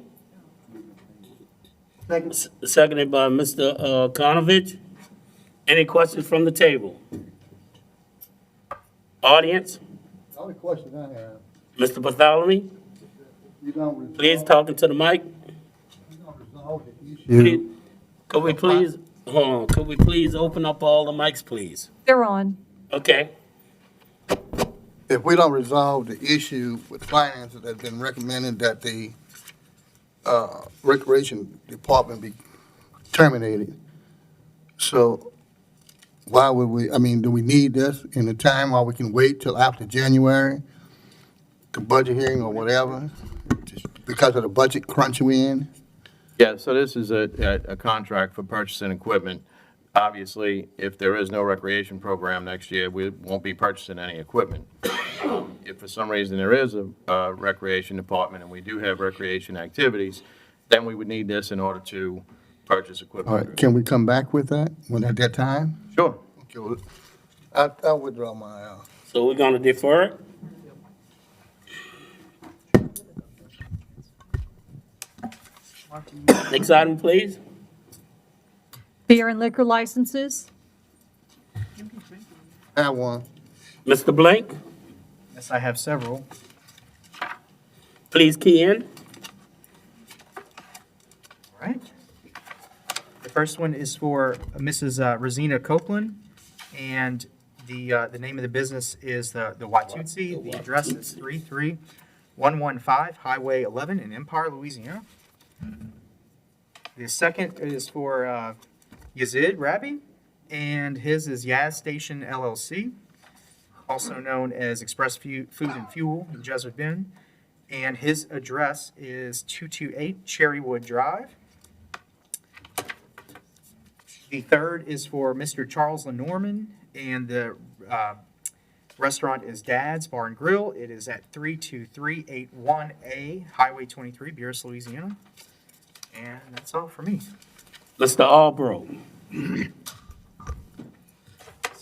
Seconded by Mr. COGNEVICH. Any questions from the table? Audience? The only question I have, Mr. Bartholomew, you don't please talk into the mic. resolve the issue. Please- Could we please, hold on, could we please open up all the mics, please? They're on. Okay. If we don't resolve the issue with finances, that's been recommended that the Recreation Department be terminated. So why would we, I mean, do we need this in the time or we can wait till after January, the budget hearing or whatever, just because of the budget crunch we in? Yeah, so this is a contract for purchasing equipment. Obviously, if there is no recreation program next year, we won't be purchasing any equipment. If for some reason there is a recreation department and we do have recreation activities, then we would need this in order to purchase All equipment. right, can we come back with that when at that time? Sure. Okay, well, I withdraw my, So we're gonna defer it? Next item, please. Beer and liquor licenses. I have one. Mr. Blank, Yes, I have several. please key in. All right. The first one is for Mrs. Rosina Copeland, and the name of the business is the Watusi. The address is 33115 Highway 11 in Empire, Louisiana. The second is for Yazid Rabi, and his is Yaz Station LLC, also known as Express Food and Fuel in Jesuit Bend, and his address is 228 Cherrywood Drive. The third is for Mr. Charles Lenormand, and the restaurant is Dad's Bar and Grill. It is at 32381A Highway 23, Beerus, Louisiana. And that's all for me. Mr. Alborough.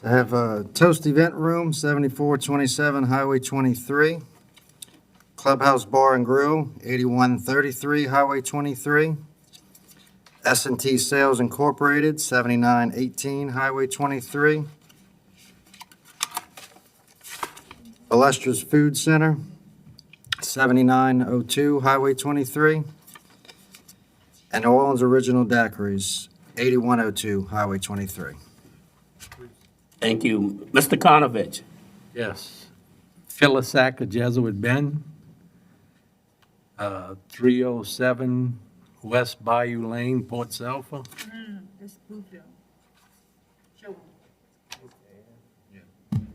I have a Toast Event Room, 7427 Highway 23. Clubhouse Bar and Grill, 8133 Highway 23. S&T Sales Incorporated, 7918 Highway 23. Illustrious Food Center, 7902 Highway 23. and New Orleans Original Daiquiris, 8102 Highway 23. Thank you. Mr. COGNEVICH. Yes. Philisac of Jesuit Bend, 307 West Bayou Lane, Port Sulphur. This Bluefield. Show 'em.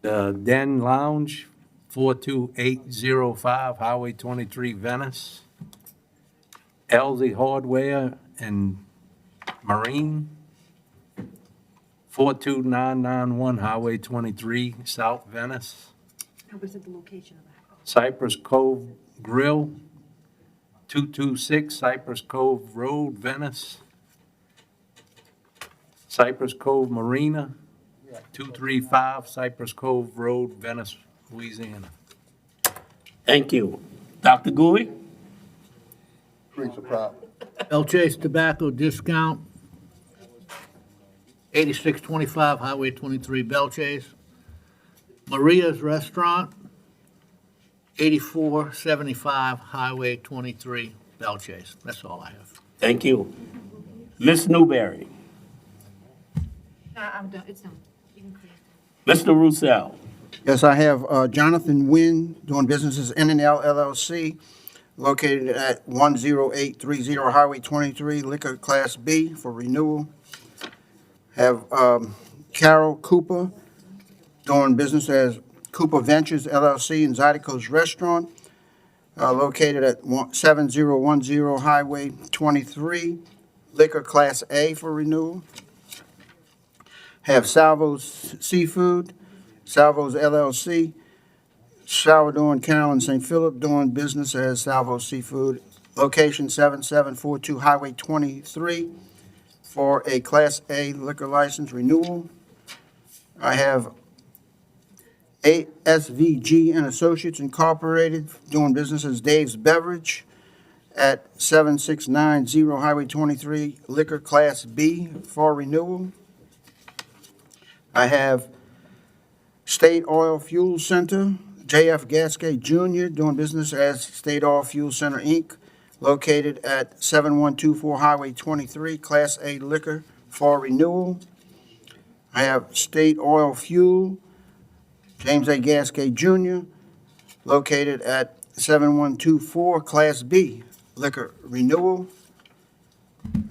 The Den Lounge, 42805 Highway 23, Venice. Elsie Hardware and Marine, 42991 Highway 23, South Venice. No, but it's at the location of the house. Cypress Cove Grill, 226 Cypress Cove Road, Venice. Cypress Cove Marina, 235 Cypress Cove Road, Venice, Louisiana. Thank you. Dr. Gouy? El Chase Tobacco Discount, 8625 Highway 23, Bel Chase. Maria's Restaurant, 8475 Highway 23, Bel Chase. That's all I have. Thank you. Ms. Newberry? I'm done, it's done. You can clear. Mr. Roussel? Yes, I have Jonathan Wynn doing business as N&L LLC, located at 10830 Highway 23, liquor Class B for renewal. Have Carol Cooper doing business as Cooper Ventures LLC in Zydeco's Restaurant, located at 7010 Highway 23, liquor Class A for renewal. Have Salvo's Seafood, Salvo's LLC, Salvador and Carolyn St. Philip doing business as Salvo's Seafood, location 7742 Highway 23, for a Class A liquor license renewal. I have ASVG and Associates Incorporated doing business as Dave's Beverage at 7690 Highway 23, liquor Class B for renewal. I have State Oil Fuel Center, JF Gasquet Jr. doing business as State Oil Fuel Center, Inc., located at 7124 Highway 23, Class A liquor for renewal. I have State Oil Fuel, James A. Gasquet Jr., located at 7124 Class B liquor renewal.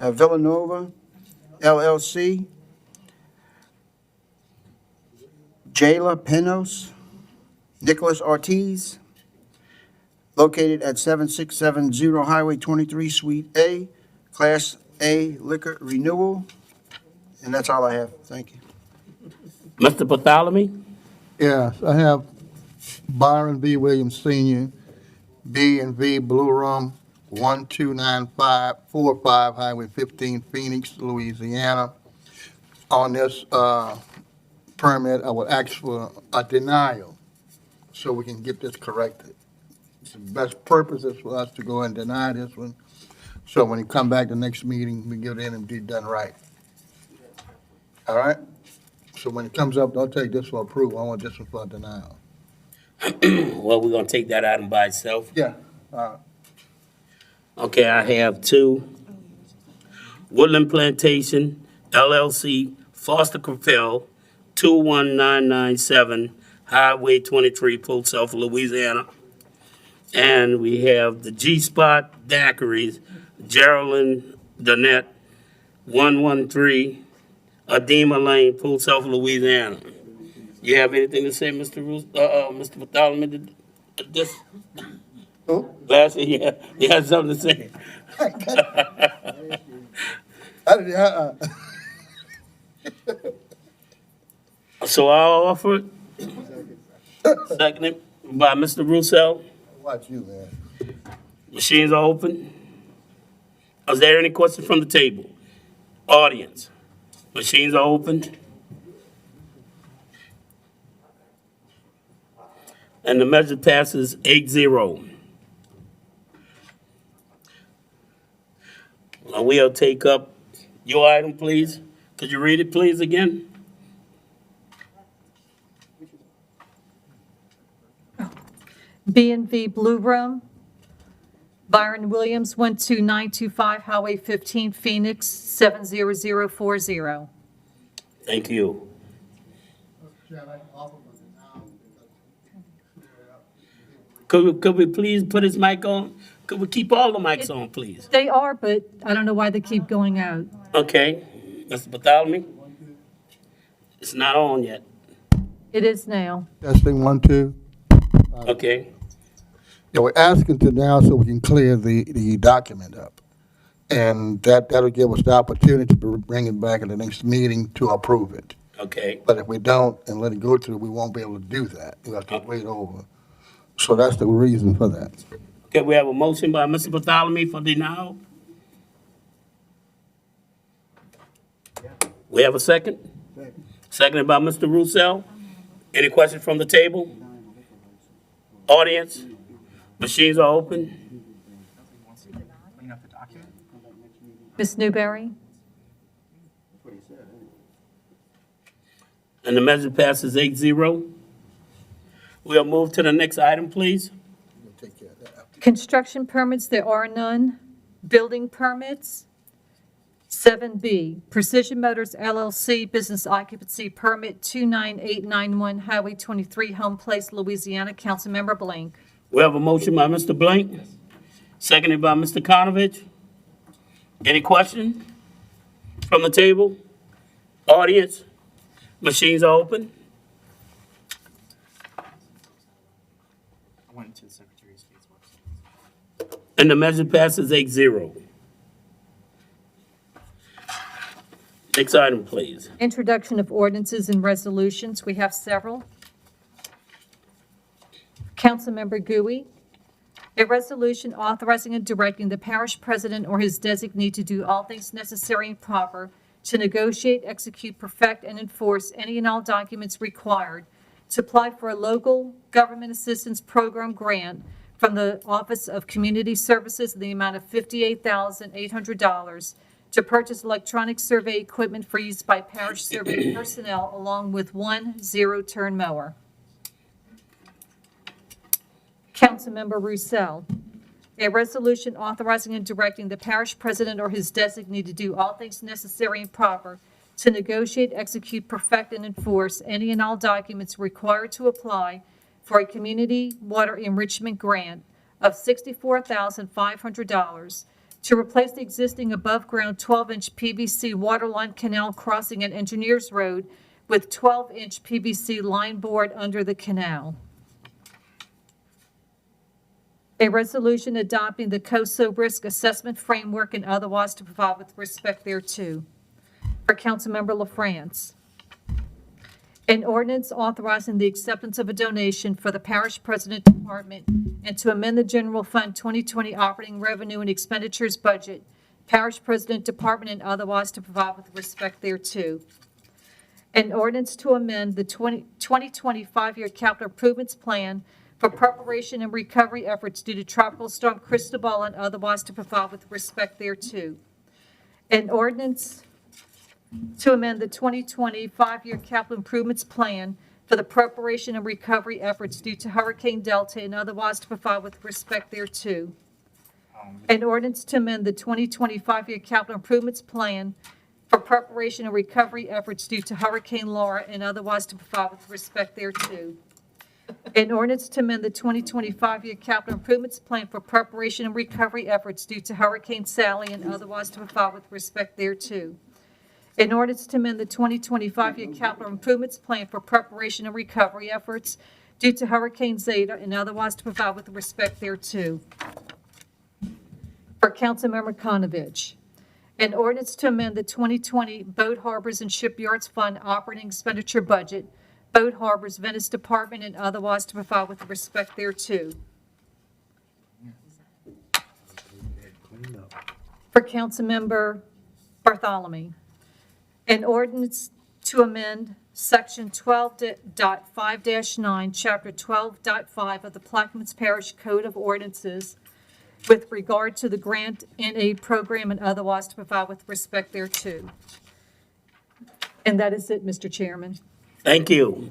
I have Villanova LLC, Jayla Penos, Nicholas Ortiz, located at 7670 Highway 23, Suite A, Class A liquor renewal. And that's all I have. Thank you. Mr. Bartholomew? Yes, I have Byron V. Williams Sr., B&V Blue Room, 129545 Highway 15, Phoenix, Louisiana. On this permit, I would ask for a denial so we can get this corrected. The best purpose is for us to go and deny this one, so when you come back the next meeting, we get it in and be done right. All right? So when it comes up, don't take this for approval. I want this one for a denial. Well, we're gonna take that item by itself. Yeah. Okay, I have two. Woodland Plantation LLC, Foster Capel, 21997 Highway 23, Port Sulphur, Louisiana. And we have the G-Spot Daiquiris, Geraldine Donette, 113 Adema Lane, Port Sulphur, Louisiana. You have anything to say, Mr. Bartholomew? This? Last year, you had something to say. So I'll offer it. Seconded by Mr. Roussel. Watch you, man. Machines are open. Is there any questions from the table? Audience, machines are open. And the measure passes 8-0. We'll take up your item, please. Could you read it, please, again? B&V Blue Room, Byron Williams, 12925 Highway 15, Phoenix, 70040. Thank you. Could we please put his mic on? Could we keep all the mics on, please? They are, but I don't know why they keep going out. Okay, Mr. Bartholomew? It's not on yet. It is now. Testing 1, 2. Okay, Yeah, we're asking to now so we can clear the document up. And that'll give us the opportunity to bring it back at the next meeting to approve it. okay. But if we don't and let it go through, we won't be able to do that. We'll have to wait over. So that's the reason for that. Okay, we have a motion by Mr. Bartholomew for denial. We have a second? Seconded by Mr. Roussel. Any questions from the table? Audience? Machines are open. Clean up the document. Ms. Newberry? And the measure passes 8-0. We'll move to the next item, please. Construction permits, there are none. Building permits. 7B, Precision Motors LLC, Business Occupancy Permit 29891, Highway 23, Home Place, Louisiana. Councilmember Blank. We have a motion by Mr. Blank, seconded by Mr. COGNEVICH. Any question from the table? Audience? Machines are open. I went to the Secretary of State's website. And the measure passes 8-0. Next item, please. Introduction of ordinances and resolutions. We have several. Councilmember Gui, a resolution authorizing and directing the parish president or his designee to do all things necessary and proper to negotiate, execute, perfect, and enforce any and all documents required to apply for a local government assistance program grant from the Office of Community Services in the amount of $58,800 to purchase electronic survey equipment for use by parish survey personnel, along with one zero-turn mower. Councilmember Roussel, a resolution authorizing and directing the parish president or his designee to do all things necessary and proper to negotiate, execute, perfect, and enforce any and all documents required to apply for a community water enrichment grant of $64,500 to replace the existing above-ground 12-inch PVC waterline canal crossing at Engineers Road with 12-inch PVC line board under the canal. A resolution adopting the COSO risk assessment framework and otherwise to provide with respect thereto. For Councilmember LaFrance. An ordinance authorizing the acceptance of a donation for the Parish President Department and to amend the General Fund 2020 Operating Revenue and Expenditures Budget, Parish President Department, and otherwise to provide with respect thereto. An ordinance to amend the 2020 5-year capital improvements plan for preparation and recovery efforts due to Tropical Storm Cristobal and otherwise to provide with respect thereto. An ordinance to amend the 2020 5-year capital improvements plan for the preparation and recovery efforts due to Hurricane Delta and otherwise to provide with respect thereto. An ordinance to amend the 2020 5-year capital improvements plan for preparation and recovery efforts due to Hurricane Laura and otherwise to provide with respect thereto. An ordinance to amend the 2020 5-year capital improvements plan for preparation and recovery efforts due to Hurricane Sally and otherwise to provide with respect thereto. In order to amend the 2020 5-year capital improvements plan for preparation and recovery efforts due to Hurricane Zeta and otherwise to provide with respect thereto. For Councilmember COGNEVICH, an ordinance to amend the 2020 Boat Harbors and Shipyards Fund operating expenditure budget, Boat Harbors, Venice Department, and otherwise to provide with respect thereto. For Councilmember Bartholomew, an ordinance to amend Section 12.5-9, Chapter 12.5 of the Plaquemines Parish Code of Ordinances with regard to the grant and aid program and otherwise to provide with respect thereto. And that is it, Mr. Chairman. Thank you.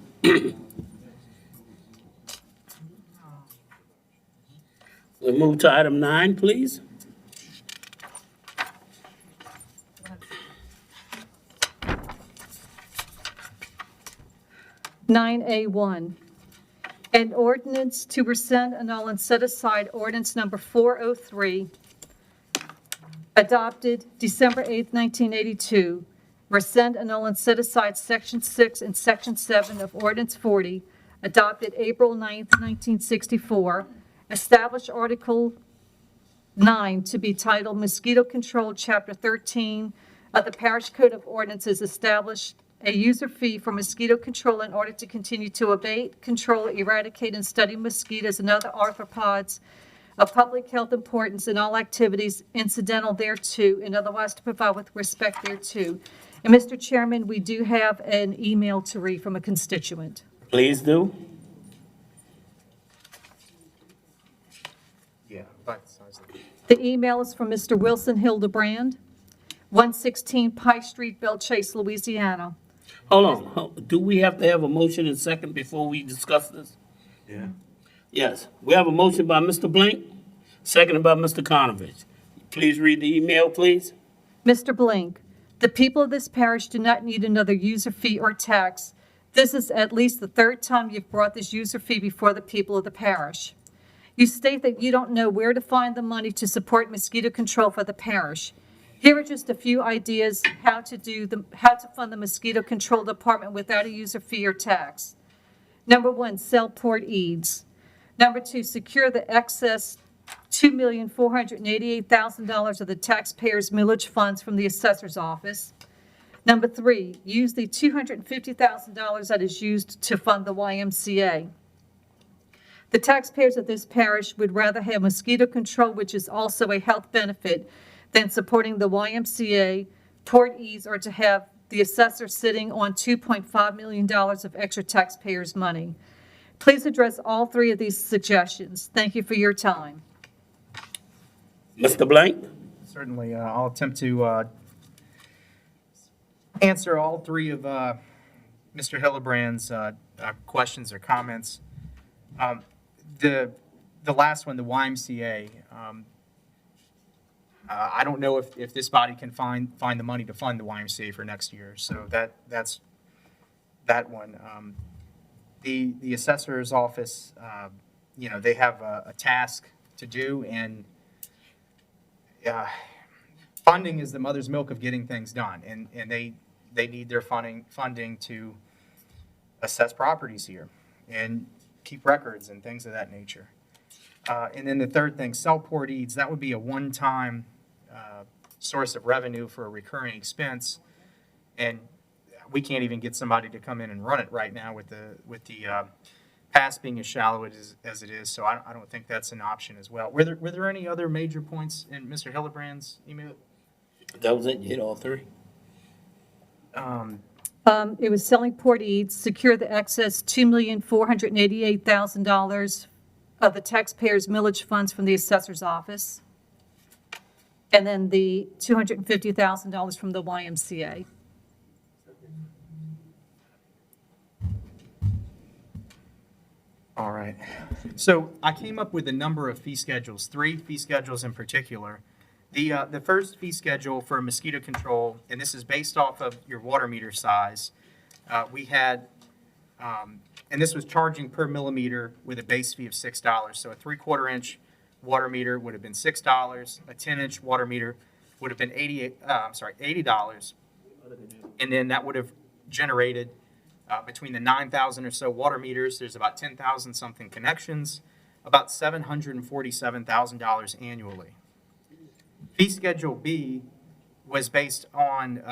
We move to item 9, please. Nine A1, an ordinance to rescind, annul, and set aside ordinance number 403, adopted December 8, 1982, rescind, annul, and set aside Section 6 and Section 7 of Ordinance 40, adopted April 9, 1964, establish Article 9 to be titled Mosquito Control, Chapter 13 of the Parish Code of Ordinances, establish a user fee for mosquito control in order to continue to abate, control, eradicate, and study mosquitoes and other arthropods of public health importance in all activities incidental thereto, and otherwise to provide with respect thereto. And Mr. Chairman, we do have an email to read from a constituent. Please do. Yeah, but. The email is from Mr. Wilson Hildebrand, 116 Pike Street, Belchase, Louisiana. Hold on. Do we have to have a motion and second before we discuss this? Yeah. Yes. We have a motion by Mr. Blank, seconded by Mr. COGNEVICH. Please read the email, please. Mr. Blink, the people of this parish do not need another user fee or tax. This is at least the third time you've brought this user fee before the people of the parish. You state that you don't know where to find the money to support mosquito control for the parish. Here are just a few ideas how to fund the mosquito control department without a user fee or tax. Number 1, sell port eads. Number 2, secure the excess $2,488,000 of the taxpayers' millage funds from the assessor's office. Number 3, use the $250,000 that is used to fund the YMCA. The taxpayers of this parish would rather have mosquito control, which is also a health benefit, than supporting the YMCA, port ease, or to have the assessor sitting on $2.5 million of extra taxpayers' money. Please address all 3 of these suggestions. Thank you for your time. Mr. Blank? Certainly, I'll attempt to answer all 3 of Mr. Hildebrand's questions or comments. The last one, the YMCA, I don't know if this body can find the money to fund the YMCA for next year, so that's that one. The assessor's office, they have a task to do, and funding is the mother's milk of getting things done, and they need their funding to assess properties here and keep records and things of that nature. And then the third thing, sell port eads, that would be a one-time source of revenue for a recurring expense, and we can't even get somebody to come in and run it right now with the pass being as shallow as it is. So I don't think that's an option as well. Were there any other major points in Mr. Hildebrand's email? That was it. You hit all 3. It was selling port eads, secure the excess $2,488,000 of the taxpayers' millage funds from the assessor's office, and then the $250,000 from the YMCA. All right. So I came up with a number of fee schedules, 3 fee schedules in particular. The first fee schedule for mosquito control, and this is based off of your water meter size, we had, and this was charging per millimeter with a base fee of $6. So a 3/4 inch water meter would have been $6. A 10-inch water meter would have been $80. And then that would have generated between the 9,000 or so water meters, there's about 10,000 something connections, about $747,000 annually. Fee Schedule B was based on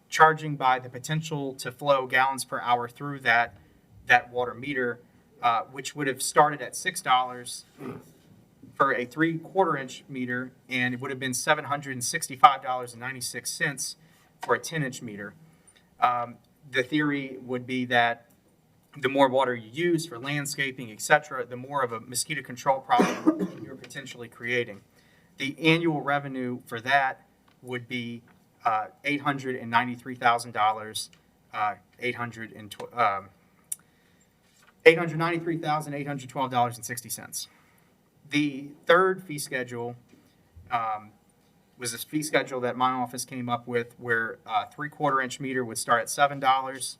charging by the potential to flow gallons per hour through that water meter, which would have started at $6 for a 3/4 inch meter, and it would have been $765.96 for a 10-inch meter. The theory would be that the more water you use for landscaping, et cetera, the more of a mosquito control problem you're potentially creating. The annual revenue for that would be $893,812. $893,812.60. The third fee schedule was this fee schedule that my office came up with where a 3/4 inch meter would start at $7,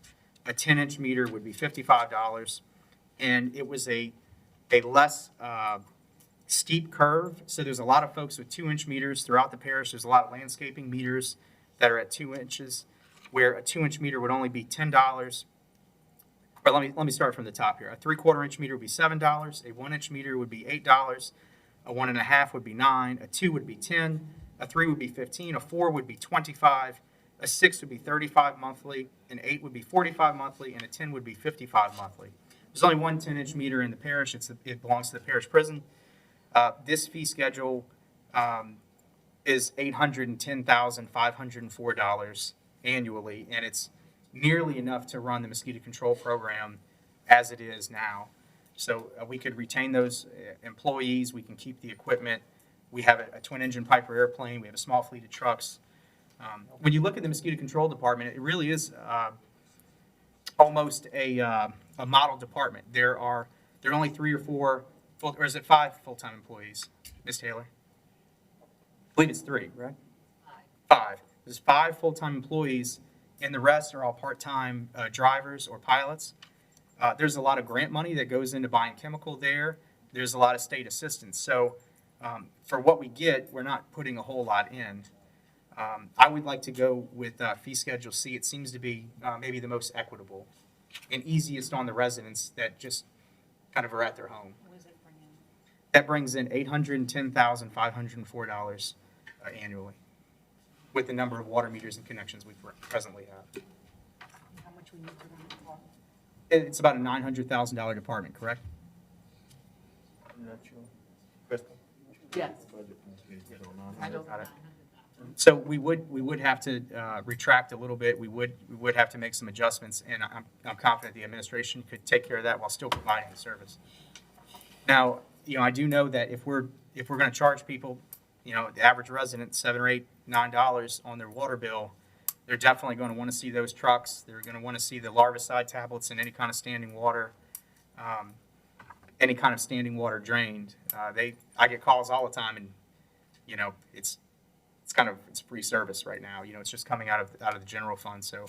a 10-inch meter would be $55, and it was a less steep curve. So there's a lot of folks with 2-inch meters throughout the parish. There's a lot of landscaping meters that are at 2 inches, where a 2-inch meter would only be $10. Or let me start from the top here. A 3/4 inch meter would be $7. A 1-inch meter would be $8. A 1.5 would be $9. A 2 would be $10. A 3 would be $15. A 4 would be $25. A 6 would be $35 monthly. An 8 would be $45 monthly, and a 10 would be $55 monthly. There's only one 10-inch meter in the parish. It belongs to the parish prison. This fee schedule is $810,504 annually, and it's nearly enough to run the mosquito control program as it is now. So we could retain those employees. We can keep the equipment. We have a twin-engine Piper airplane. We have a small fleet of trucks. When you look at the mosquito control department, it really is almost a model department. There are only 3 or 4, or is it 5 full-time employees, Ms. Taylor? I believe it's 3, right? 5. There's 5 full-time employees, and the rest are all part-time drivers or pilots. There's a lot of grant money that goes into buying chemical there. There's a lot of state assistance. So for what we get, we're not putting a whole lot in. I would like to go with fee schedule C. It seems to be maybe the most equitable and easiest on the residents that just kind of are at their home. That brings in $810,504 annually with the number of water meters and connections we presently have. How much we need to run the clock? It's about a $900,000 department, correct? I'm not sure. Crystal? Yes. I don't got it. So we would have to retract a little bit. We would have to make some adjustments, and I'm confident the administration could take care of that while still providing the service. Now, I do know that if we're going to charge people, the average resident $7 or $8, $9 on their water bill, they're definitely going to want to see those trucks. They're going to want to see the larvicide tablets and any kind of standing water, drained. I get calls all the time, and it's free service right now. It's just coming out of the general fund, so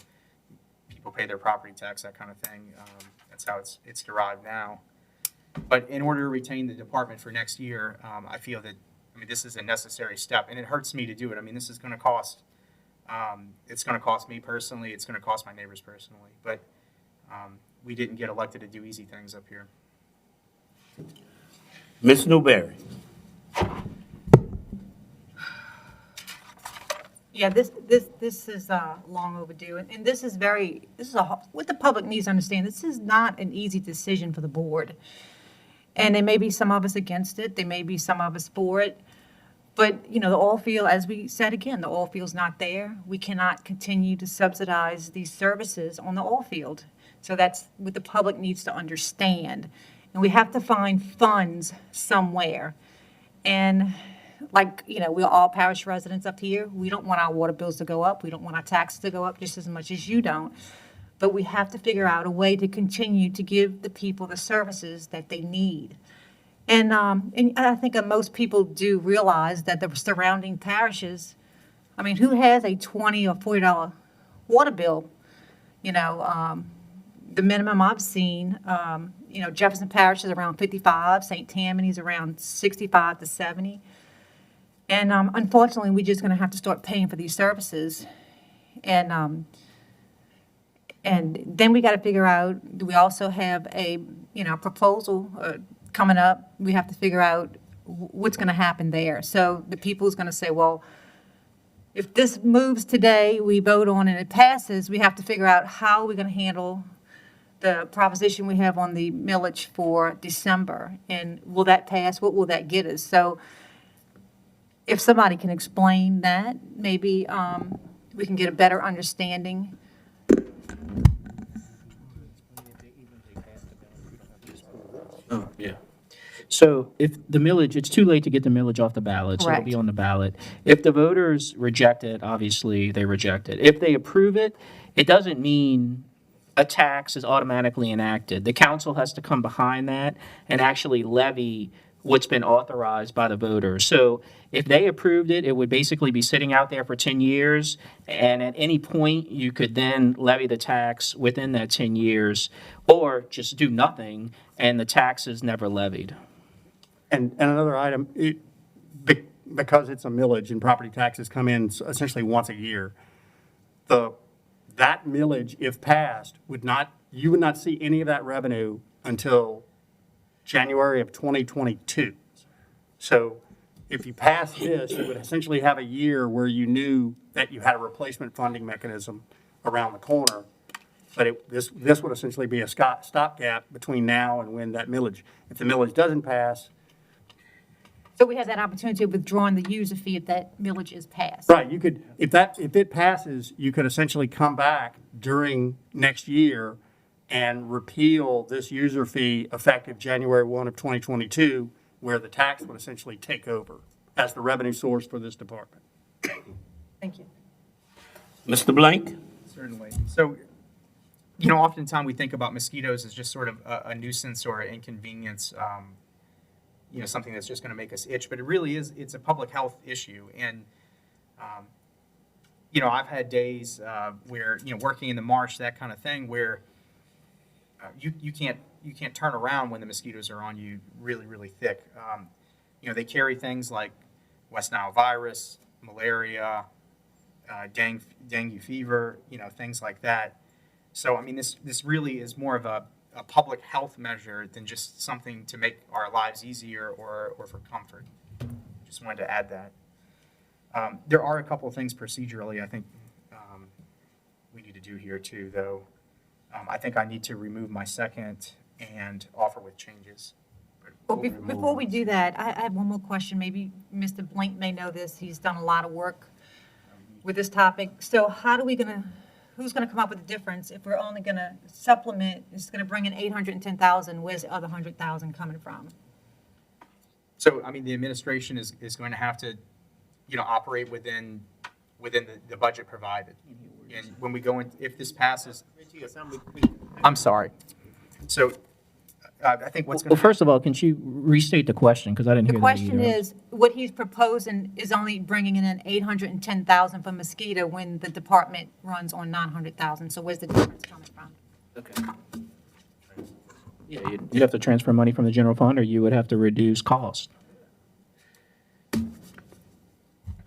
people pay their property tax, that kind of thing. That's how it's derived now. But in order to retain the department for next year, I feel that this is a necessary step, and it hurts me to do it. This is going to cost. It's going to cost me personally. It's going to cost my neighbors personally. But we didn't get elected to do easy things up here. Ms. Newberry. Yeah, this is long overdue, and what the public needs to understand, this is not an easy decision for the board. And there may be some of us against it, there may be some of us for it, but, the oil field, as we said again, the oil field's not there. We cannot continue to subsidize these services on the oil field. So that's what the public needs to understand. And we have to find funds somewhere. And we're all parish residents up here. We don't want our water bills to go up. We don't want our taxes to go up just as much as you don't. But we have to figure out a way to continue to give the people the services that they need. And I think most people do realize that the surrounding parishes, who has a $20 or $40 water bill? The minimum I've seen, Jefferson Parish is around 55, St. Tammany's around 65 to 70. And unfortunately, we're just going to have to start paying for these services. And then we got to figure out, do we also have a, proposal coming up? We have to figure out what's going to happen there. So the people who's going to say, well, if this moves today, we vote on and it passes, we have to figure out how we're going to handle the proposition we have on the millage for December. And will that pass? What will that get us? So if somebody can explain that, maybe we can get a better understanding. Oh, yeah. So if the millage, it's too late to get the millage off the ballot, so it'll be Correct. on the ballot. If the voters reject it, obviously they reject it. If they approve it, it doesn't mean a tax is automatically enacted. The council has to come behind that and actually levy what's been authorized by the voters. So if they approved it, it would basically be sitting out there for 10 years, and at any point, you could then levy the tax within that 10 years, or just do nothing, and the tax is never levied. And another item, because it's a millage and property taxes come in essentially once a year, that millage, if passed, you would not see any of that revenue until January of 2022. So if you pass this, you would essentially have a year where you knew that you had a replacement funding mechanism around the corner. But this would essentially be a stopgap between now and when that millage, if the millage doesn't pass. So we have that opportunity of withdrawing the user fee if that millage is passed. Right, you could, if it passes, you could essentially come back during next year and repeal this user fee effective January 1 of 2022, where the tax would essentially take over as the revenue source for this department. Thank you. Mr. Blank? Certainly. So, you know, oftentimes we think about mosquitoes as just sort of a nuisance or an inconvenience, you know, something that's just going to make us itch, but it really is, it's a public health issue. And, you know, I've had days where, you know, working in the marsh, that kind of thing, where you can't turn around when the mosquitoes are on you really, really thick. You know, they carry things like West Nile virus, malaria, dengue fever, you know, things like that. So, I mean, this really is more of a public health measure than just something to make our lives easier or for comfort. Just wanted to add that. There are a couple of things procedurally I think we need to do here too, though. I think I need to remove my second and offer with changes. Well, before we do that, I have one more question. Maybe Mr. Blink may know this. He's done a lot of work with this topic. So how who's gonna come up with the difference if we're only gonna supplement, it's gonna bring in 810,000, where's the other 100,000 coming from? So, I mean, the administration is going to have to, you know, operate within the budget provided. And when we go in, if this passes, I'm sorry. So I think what's going to Well, first of all, can you restate the question, because I didn't The hear that question either. is, what he's proposing is only bringing in 810,000 for mosquito when the department runs on 900,000. So where's the difference coming from? Okay. Yeah, you'd have to transfer money from the general fund, or you would have to reduce cost. I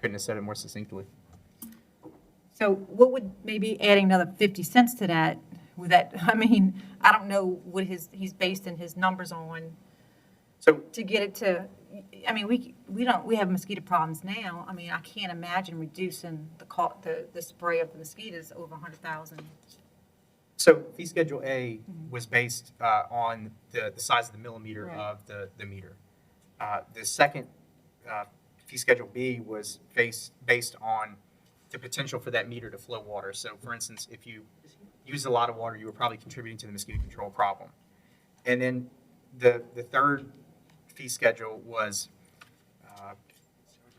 couldn't have said it more succinctly. So what would maybe adding another 50 cents to that, with that, I mean, I don't know what he's basing his numbers on. So To get it to, I mean, we have mosquito problems now. I mean, I can't imagine reducing the spray of the mosquitoes over 100,000. So fee schedule A was based on the size of the millimeter Right. of the meter. The second fee schedule B was based on the potential for that meter to flow water. So for instance, if you use a lot of water, you were probably contributing to the mosquito control problem. And then the third fee schedule was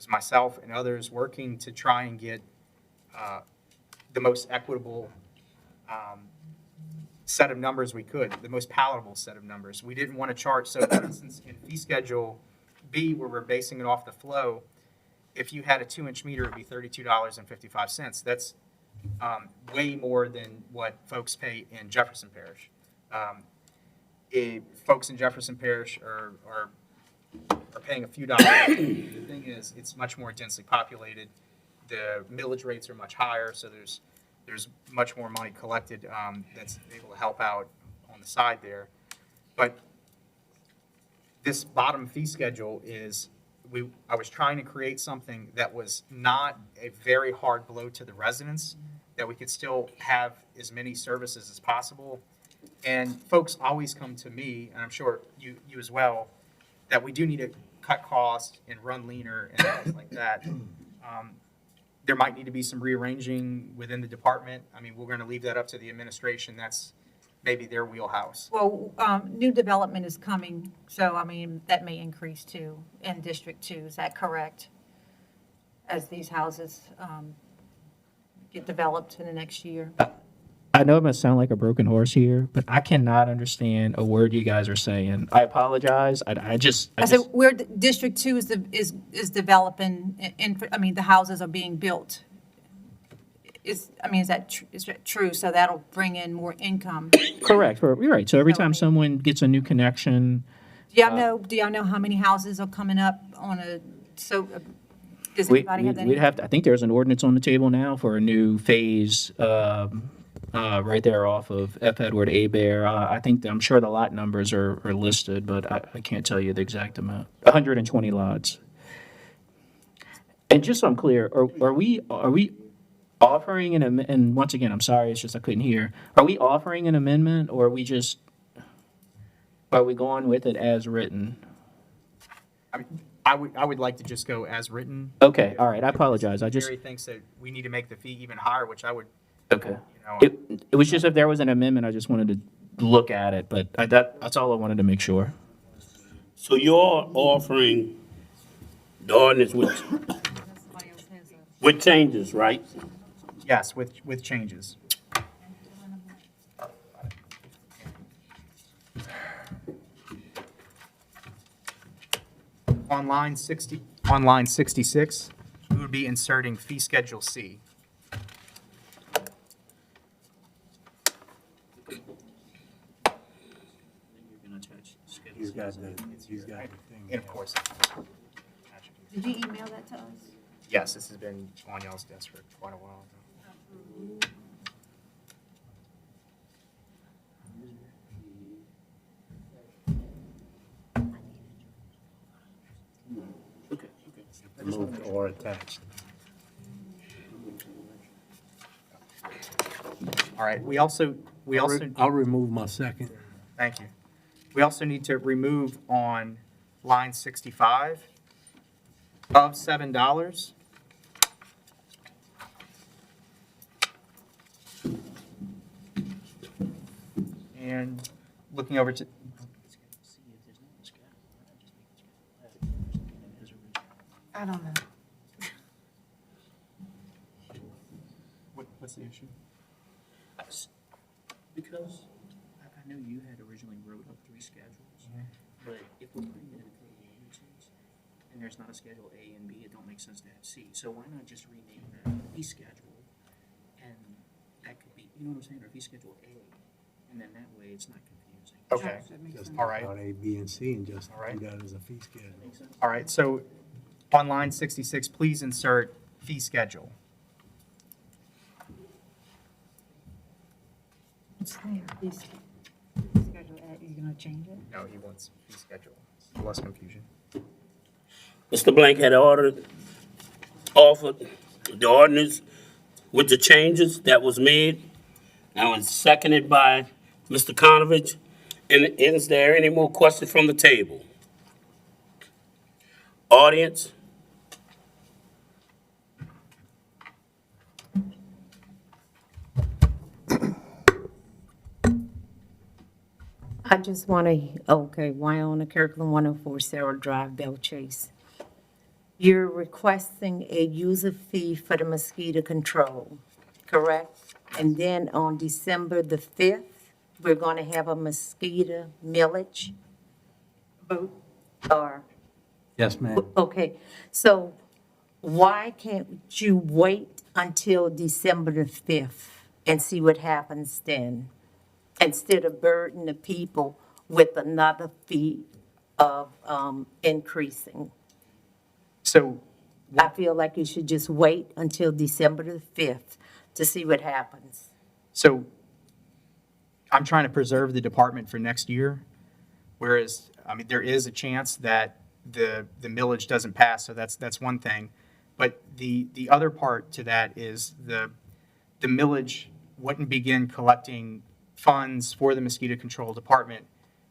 myself and others working to try and get the most equitable set of numbers we could, the most palatable set of numbers. We didn't want to charge, so for instance, in fee schedule B, where we're basing it off the flow, if you had a 2-inch meter, it'd be $32.55. That's way more than what folks pay in Jefferson Parish. Folks in Jefferson Parish are paying a few dollars. The thing is, it's much more densely populated. The millage rates are much higher, so there's much more money collected that's able to help out on the side there. But this bottom fee schedule is, I was trying to create something that was not a very hard blow to the residents, that we could still have as many services as possible. And folks always come to me, and I'm sure you as well, that we do need to cut costs and run leaner and things like that. There might need to be some rearranging within the department. I mean, we're going to leave that up to the administration. That's maybe their wheelhouse. Well, new development is coming, so I mean, that may increase too, in District 2, is that correct? As these houses get developed in the next year? I know it must sound like a broken horse here, but I cannot understand a word you guys are saying. I apologize. I just. I said, where District 2 is developing, I mean, the houses are being built. Is that true? So that'll bring in more income. Correct. You're right. So every time someone gets a new connection, Do y'all know how many houses are coming up does anybody have that? we'd have to, I think there's an ordinance on the table now for a new phase, right there off of F. Edward A. Bear. I'm sure the lot numbers are listed, but I can't tell you the exact amount. 120 lots. And just so I'm clear, are we offering and once again, I'm sorry, it's just I couldn't hear. Are we offering an amendment or are we going with it as written? I would like to just go as written. Okay, all right, I apologize. Gary thinks that we need to make the fee even higher, which I would. Okay. It was just if there was an amendment, I just wanted to look at it, but that's all I wanted to make sure. So you're offering the ordinance with changes, right? Yes, with changes. On line 66, we would be inserting fee schedule C. He's got the thing. And of course, Did you email that to us? yes, this has been on y'all's desk for quite a while. Removed or attached. All right, we also. I'll remove my second. Thank you. We also need to remove on line 65 of $7. And looking over to, I don't know. what's the issue? Because I know you had originally wrote up 3 schedules, but if we're putting it in ordinances and there's not a schedule A and B, it don't make sense to have C. So why not just rename that fee schedule? And that could be, you know what I'm saying, or fee schedule A, and then that way it's not confusing. Okay, Just all right. out A, B, and C and just All right. do that as a fee schedule. All right, so on line 66, please insert fee schedule. It's there. You gonna change it? No, he wants fee schedule. Less confusion. Mr. Blank had offered the ordinance with the changes that was made. Now it's seconded by Mr. COGNEVICH. And is there any more questions from the table? Audience? I just want to, Wyona Kirkland, 104 Sarah Drive, Bell Chase. You're requesting a user fee for the mosquito control, correct? And then on December the 5th, we're going to have a mosquito millage vote, or, Yes, ma'am. okay. So why can't you wait until December the 5th and see what happens then? Instead of burden the people with another fee of increasing. So, I feel like you should just wait until December the 5th to see what happens. so I'm trying to preserve the department for next year, whereas, I mean, there is a chance that the millage doesn't pass, so that's one thing. But the other part to that is the millage wouldn't begin collecting funds for the mosquito control department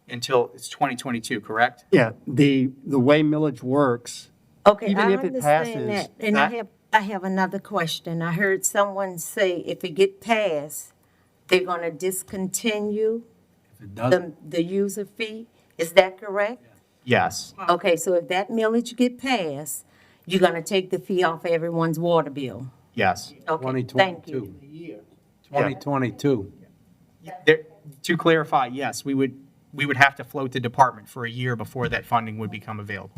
until it's 2022, correct? Yeah, the way millage works, Okay, Even I if it understand passes, that. And that- I have another question. I heard someone say if it get passed, they're going to discontinue If it doesn't, the user fee. Is that correct? Yes. Okay, so if that millage get passed, you're going to take the fee off everyone's water bill. Yes. Okay, thank you. 2022. 2022. There, to clarify, yes, we would have to float the department for a year before that funding would become available.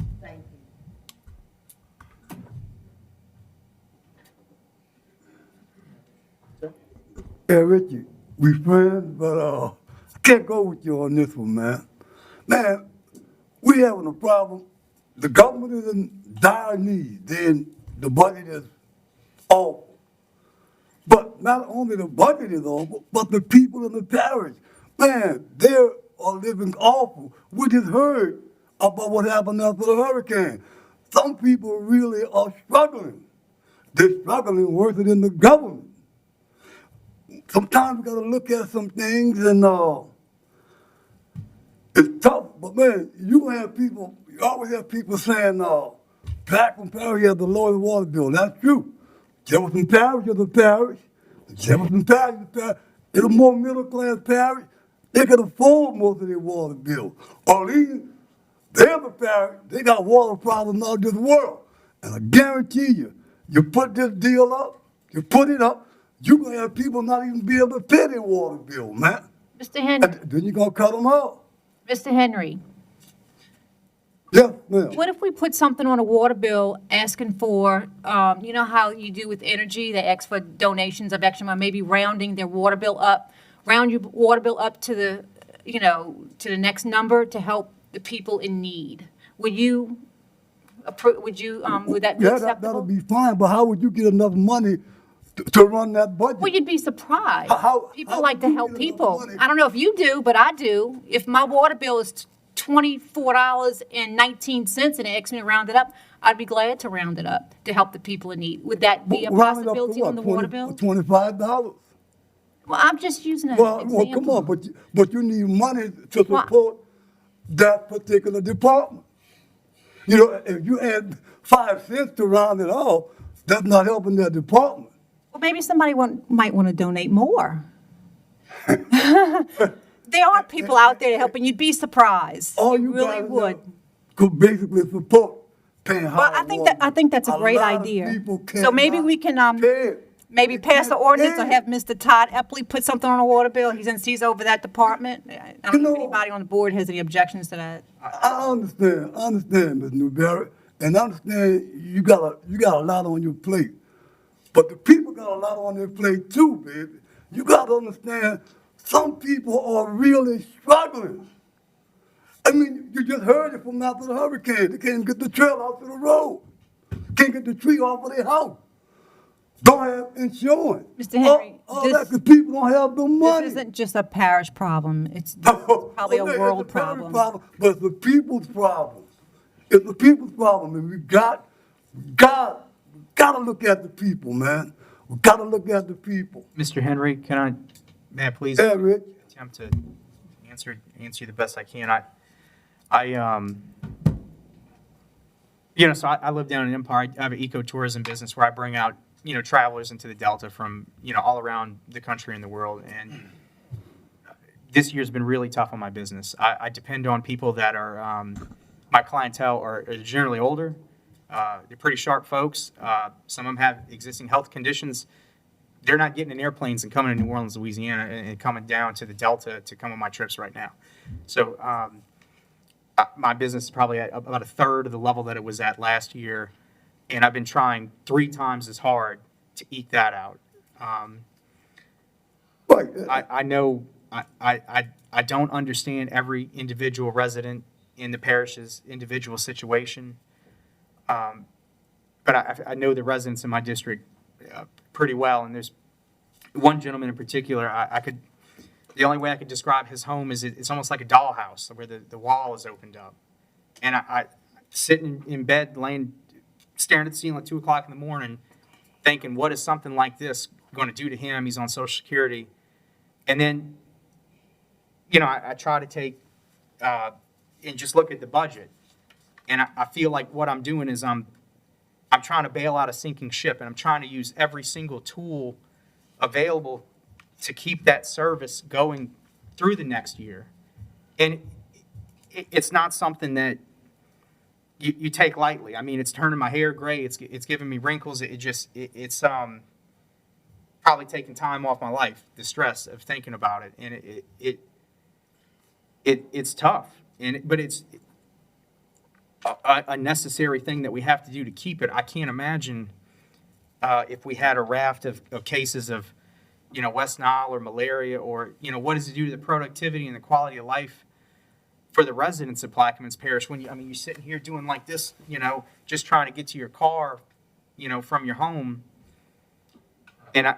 Hey, Richie, we friends, but I can't go with you on this one, man. Man, we having a problem. The government is in dire need. Then the budget is awful. But not only the budget is awful, but the people in the parish, man, they are living awful. We just heard about what happened after the hurricane. Some people really are struggling. They're struggling worse than the government. Sometimes we gotta look at some things and it's tough, but man, you always have people saying, Blackman Parish has the lowest water bill. That's true. Jefferson Parish is a parish. Jefferson Parish is a parish. It's a more middle-class parish. They can afford most of their water bill. Orleans, they're the parish. They got water problems out of this world. And I guarantee you, you put this deal up, you put it up, you're going to have people not even be able to pay their water bill, man. Mr. Henry, And then you're going to cut them off. Mr. Henry, Yes, ma'am. what if we put something on a water bill asking for, you know how you do with energy, they ask for donations of extra money, maybe rounding their water bill up, round your water bill up to the, to the next number to help the people in need. Would you would that be Yeah, acceptable? that'll be fine, but how would you get enough money to run that budget? Well, you'd be surprised. People how like would to you help get enough people. money? I don't know if you do, but I do. If my water bill is $24.19 and it asks me to round it up, I'd be glad to round it up to help the people in need. Would that be a Round it up to possibility what, on the water bill? $25? Well, I'm just using an Well, example. come on, but you need money to support that particular department. If you add 5 cents to round it off, that's not helping that department. Well, maybe somebody might want to donate more. There are people out there to help, and you'd be surprised. All You really guys would. could basically support paying higher Well, I think that's a great lot of idea. people So maybe cannot we can, pay it. maybe pass the ordinance or pay have Mr. Todd Epley put something on a water bill. He's over that department. I don't know if anybody on the board has any objections to that. I understand, Ms. Newberry, and I understand you got a lot on your plate. But the people got a lot on their plate too, baby. You got to understand, some people are really struggling. I mean, you just heard it from after the hurricane. They can't get the trail out to the road. Can't get the tree off of their house. Don't have insurance. Mr. Henry, all that because people don't have the money. This isn't just a parish problem. It's probably a world It's a parish problem. But it's the people's problem. It's the people's problem, and we gotta look at the people, man. We gotta look at the people. Mr. Henry, may I please Yeah, Rich. attempt to answer you the best I can? So I live down in Empire. I have an ecotourism business where I bring out, travelers into the Delta from, all around the country and the world. And this year's been really tough on my business. I depend on people that are, my clientele are generally older. They're pretty sharp folks. Some of them have existing health conditions. They're not getting in airplanes and coming to New Orleans, Louisiana, and coming down to the Delta to come on my trips right now. So my business is probably at about a third of the level that it was at last year, and I've been trying 3 times as hard to eke that out. I know I don't understand every individual resident in the parish's individual situation, but I know the residents in my district pretty well, and there's one gentleman in particular, the only way I could describe his home is it's almost like a dollhouse where the wall is opened up. And I sitting in bed, staring at the ceiling at 2 o'clock in the morning, thinking, what is something like this going to do to him? He's on Social Security. And then, I try to take and just look at the budget. And I feel like what I'm doing is I'm trying to bail out a sinking ship, and I'm trying to use every single tool available to keep that service going through the next year. And it's not something that you take lightly. I mean, it's turning my hair gray. It's giving me wrinkles. probably taking time off my life, the stress of thinking about it, and it's tough, but it's a necessary thing that we have to do to keep it. I can't imagine if we had a raft of cases of, West Nile or malaria, or, what does it do to the productivity and the quality of life for the residents of Plaquemines Parish when you're sitting here doing like this, just trying to get to your car, from your home. And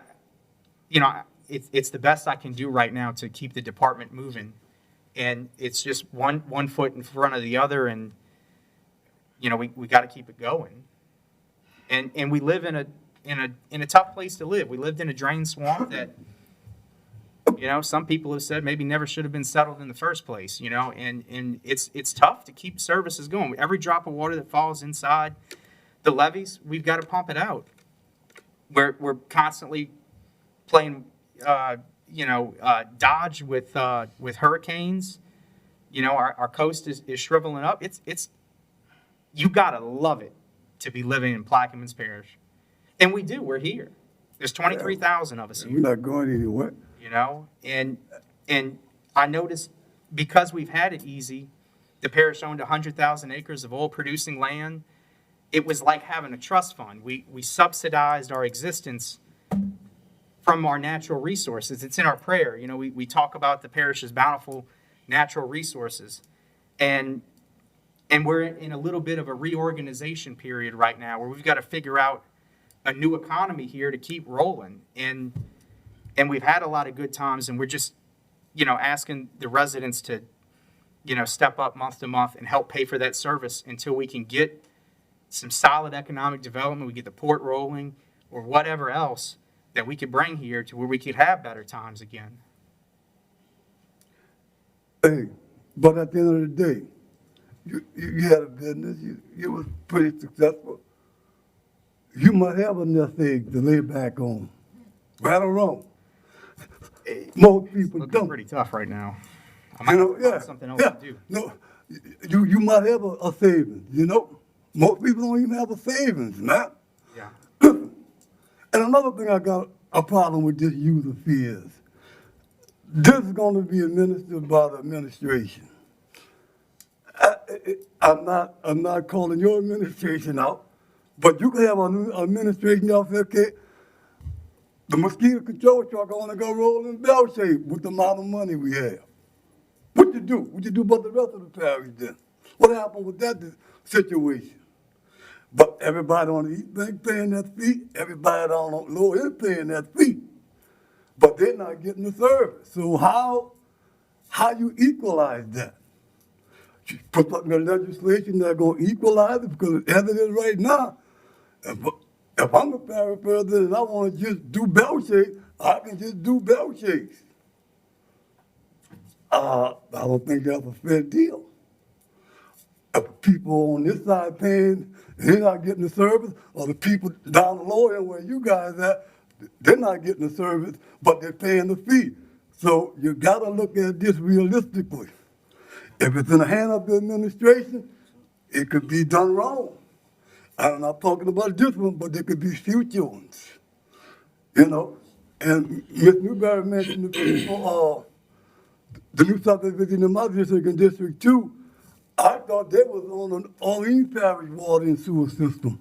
it's the best I can do right now to keep the department moving. And it's just one foot in front of the other, and, we got to keep it going. And we live in a tough place to live. We lived in a drain swamp that, some people have said maybe never should have been settled in the first place, and it's tough to keep services going. Every drop of water that falls inside the levees, we've got to pump it out. We're constantly playing, dodge with hurricanes. Our coast is shriveling up. You gotta love it to be living in Plaquemines Parish, and we do. We're here. There's 23,000 of us here. We're not going anywhere. And I noticed because we've had it easy, the parish owned 100,000 acres of oil-producing land. It was like having a trust fund. We subsidized our existence from our natural resources. It's in our prayer. We talk about the parish's bountiful natural resources. And we're in a little bit of a reorganization period right now where we've got to figure out a new economy here to keep rolling. And we've had a lot of good times, and we're just, asking the residents to, step up month to month and help pay for that service until we can get some solid economic development, we get the port rolling, or whatever else that we could bring here to where we could have better times again. Hey, but at the end of the day, you had a business, you was pretty successful. You might have enough eggs to lay back on. Right or wrong? Most people Looking don't. pretty tough right now. I might find something else to do. No, you might have a savings, Most people don't even have a savings, man. Yeah. And another thing I got a problem with this user fee is, this is going to be administered by the administration. I'm not calling your administration out, but you can have an administration out there, okay, the mosquito control truck only go roll in bell shape with the amount of money we have. What you do? What you do about the rest of the parish then? What happened with that situation? But everybody on the East Bank paying that fee, everybody on the lower end paying that fee. But they're not getting the service. So how you equalize that? You put something in the legislation that's going to equalize it, because as it is right now, if I'm a parish president and I want to just do bell shakes, I can just do bell shakes. I don't think that's a fair deal. If people on this side paying, they're not getting the service, or the people down the lower end where you guys at, they're not getting the service, but they're paying the fee. So you gotta look at this realistically. If it's in the hand of the administration, it could be done wrong. I'm not talking about this one, but there could be future ones. And Ms. Newberry mentioned the new subdivision in my district and District 2. I thought they was on an Orleans Parish water and sewer system.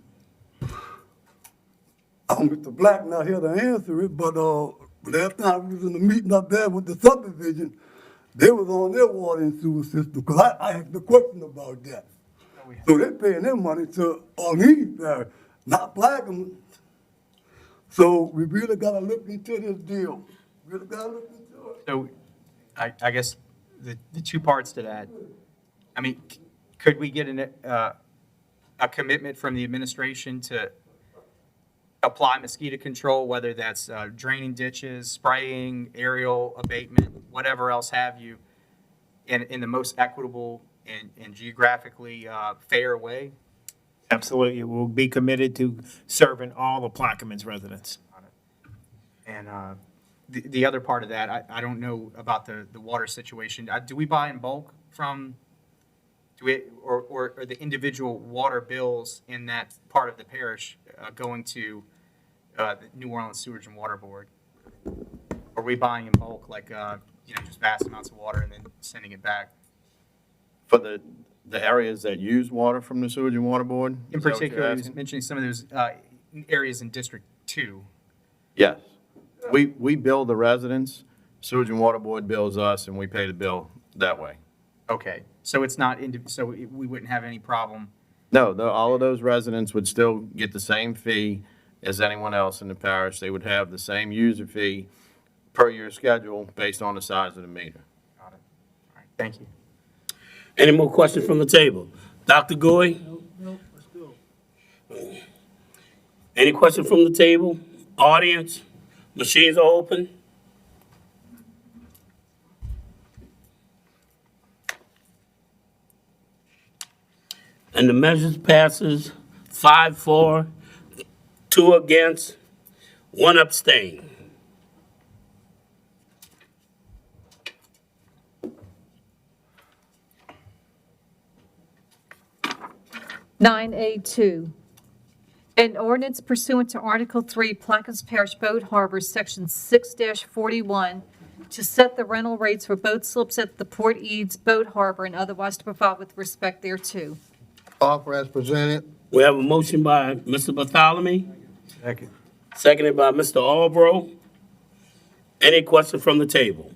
Mr. Black not here to answer it, but last time we was in the meeting up there with the subdivision, they was on their water and sewer system, because I asked the question about that. So they're paying their money to Orleans Parish, not Plaquemines. So we really gotta look into this deal. Really gotta look into it. So I guess the two parts to that. I mean, could we get a commitment from the administration to apply mosquito control, whether that's draining ditches, spraying, aerial abatement, whatever else have you, in the most equitable and geographically fair way? Absolutely. We'll be committed to serving all the Plaquemines residents. And the other part of that, I don't know about the water situation. Do we buy in bulk from, or are the individual water bills in that part of the parish going to the New Orleans Sewage and Water Board? Are we buying in bulk, like, just vast amounts of water and then sending it back? For the areas that use water from the Sewage and Water Board? In Is that what you're particular, he was asking? mentioning some of those areas in District 2. Yes. We bill the residents, Sewage and Water Board bills us, and we pay the bill that way. Okay, so it's not, so we wouldn't have any problem. No, all of those residents would still get the same fee as anyone else in the parish. They would have the same user fee per year schedule based on the size of the meter. Got it. All right, thank you. Any more questions from the table? Dr. Goy? No, let's go. Any questions from the table? Audience? Machines are open. And the measure passes 5-4, 2 against, 1 abstain. Nine A2, an ordinance pursuant to Article 3, Plaquemines Parish Boat Harbor, Section 6-41, to set the rental rates for boat slips at the Port Eads Boat Harbor and otherwise to provide with respect thereto. Offer as presented. We have a motion by Mr. Bartholomew, Second. seconded by Mr. Albro. Any questions from the table?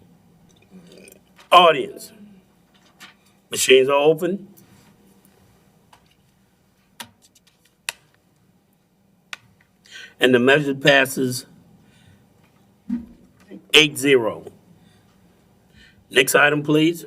Audience? Machines are open. And the measure passes 8-0. Next item, please.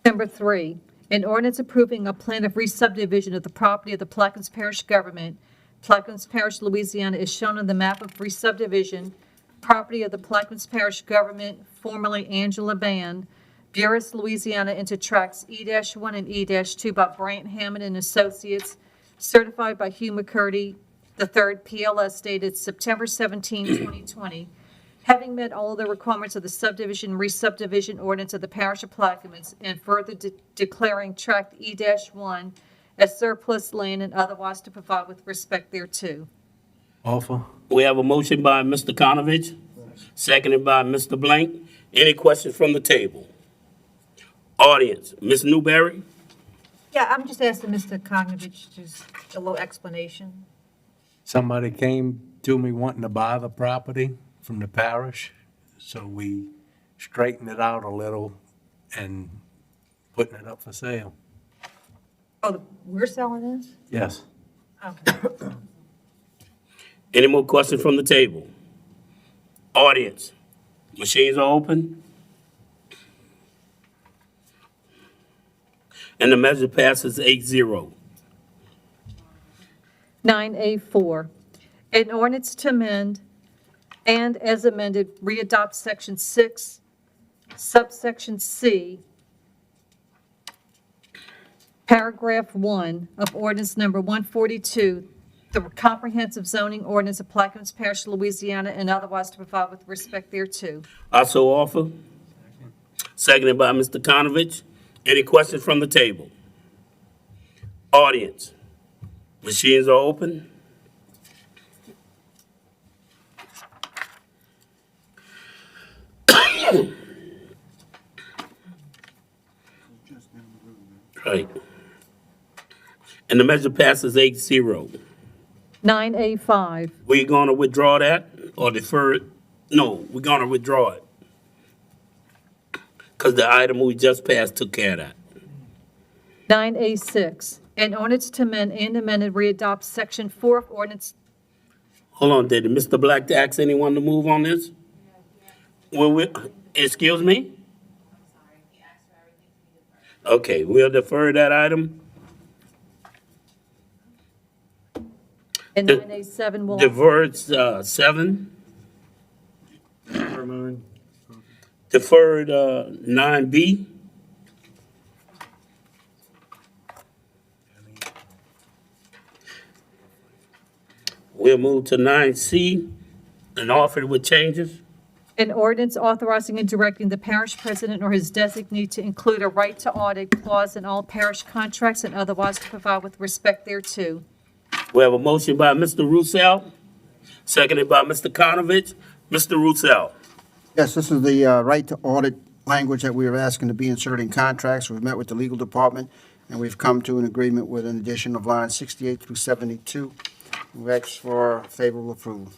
Number 3, an ordinance approving a plan of re-subdivision of the property of the Plaquemines Parish government. Plaquemines Parish, Louisiana is shown on the map of re-subdivision. Property of the Plaquemines Parish government, formerly Angela Band, Buras, Louisiana, into tracts E-1 and E-2 by Brant Hammond and Associates, certified by Hugh McCurdy, the third PLS dated September 17, 2020. Having met all of the requirements of the subdivision, re-subdivision ordinance of the Parish of Plaquemines, and further declaring tract E-1 as surplus land and otherwise to provide with respect thereto. Offer. We have a motion by Mr. COGNEVICH, seconded by Mr. Blank. Any questions from the table? Audience, Ms. Newberry? Yeah, I'm just asking Mr. Cognovich just a little explanation. Somebody came to me wanting to buy the property from the parish, so we straightened it out a little and putting it up for sale. Oh, we're selling this? Yes. Okay. Any more questions from the table? Audience, machines are open. And the measure passes 8-0. 9A4, an ordinance to amend and as amended, readopt Section 6, subsection C, paragraph 1 of ordinance number 142, the comprehensive zoning ordinance of Plaquemines Parish, Louisiana, and otherwise to provide with respect thereto. I so offer. Seconded by Mr. COGNEVICH. Any questions from the table? Audience, machines are open. Right. And the measure passes 8-0. 9A5, We gonna withdraw that or defer it? No, we're gonna withdraw it. Because the item we just passed took care of that. 9A6, an ordinance to amend and amended readopt Section 4 of ordinance. Hold on, did Mr. Black ask anyone to move on this? Excuse me? Okay, we'll defer that item. And 9A7 will. Diverts, 7. Deferred, 9B. We'll move to 9C and offer with changes. An ordinance authorizing and directing the parish president or his designee to include a right to audit clause in all parish contracts and otherwise to provide with respect thereto. We have a motion by Mr. Roussel, seconded by Mr. COGNEVICH. Mr. Roussel. Yes, this is the right to audit language that we were asking to be inserted in contracts. We've met with the legal department, and we've come to an agreement with an addition of lines 68 through 72. We ask for favorable approval.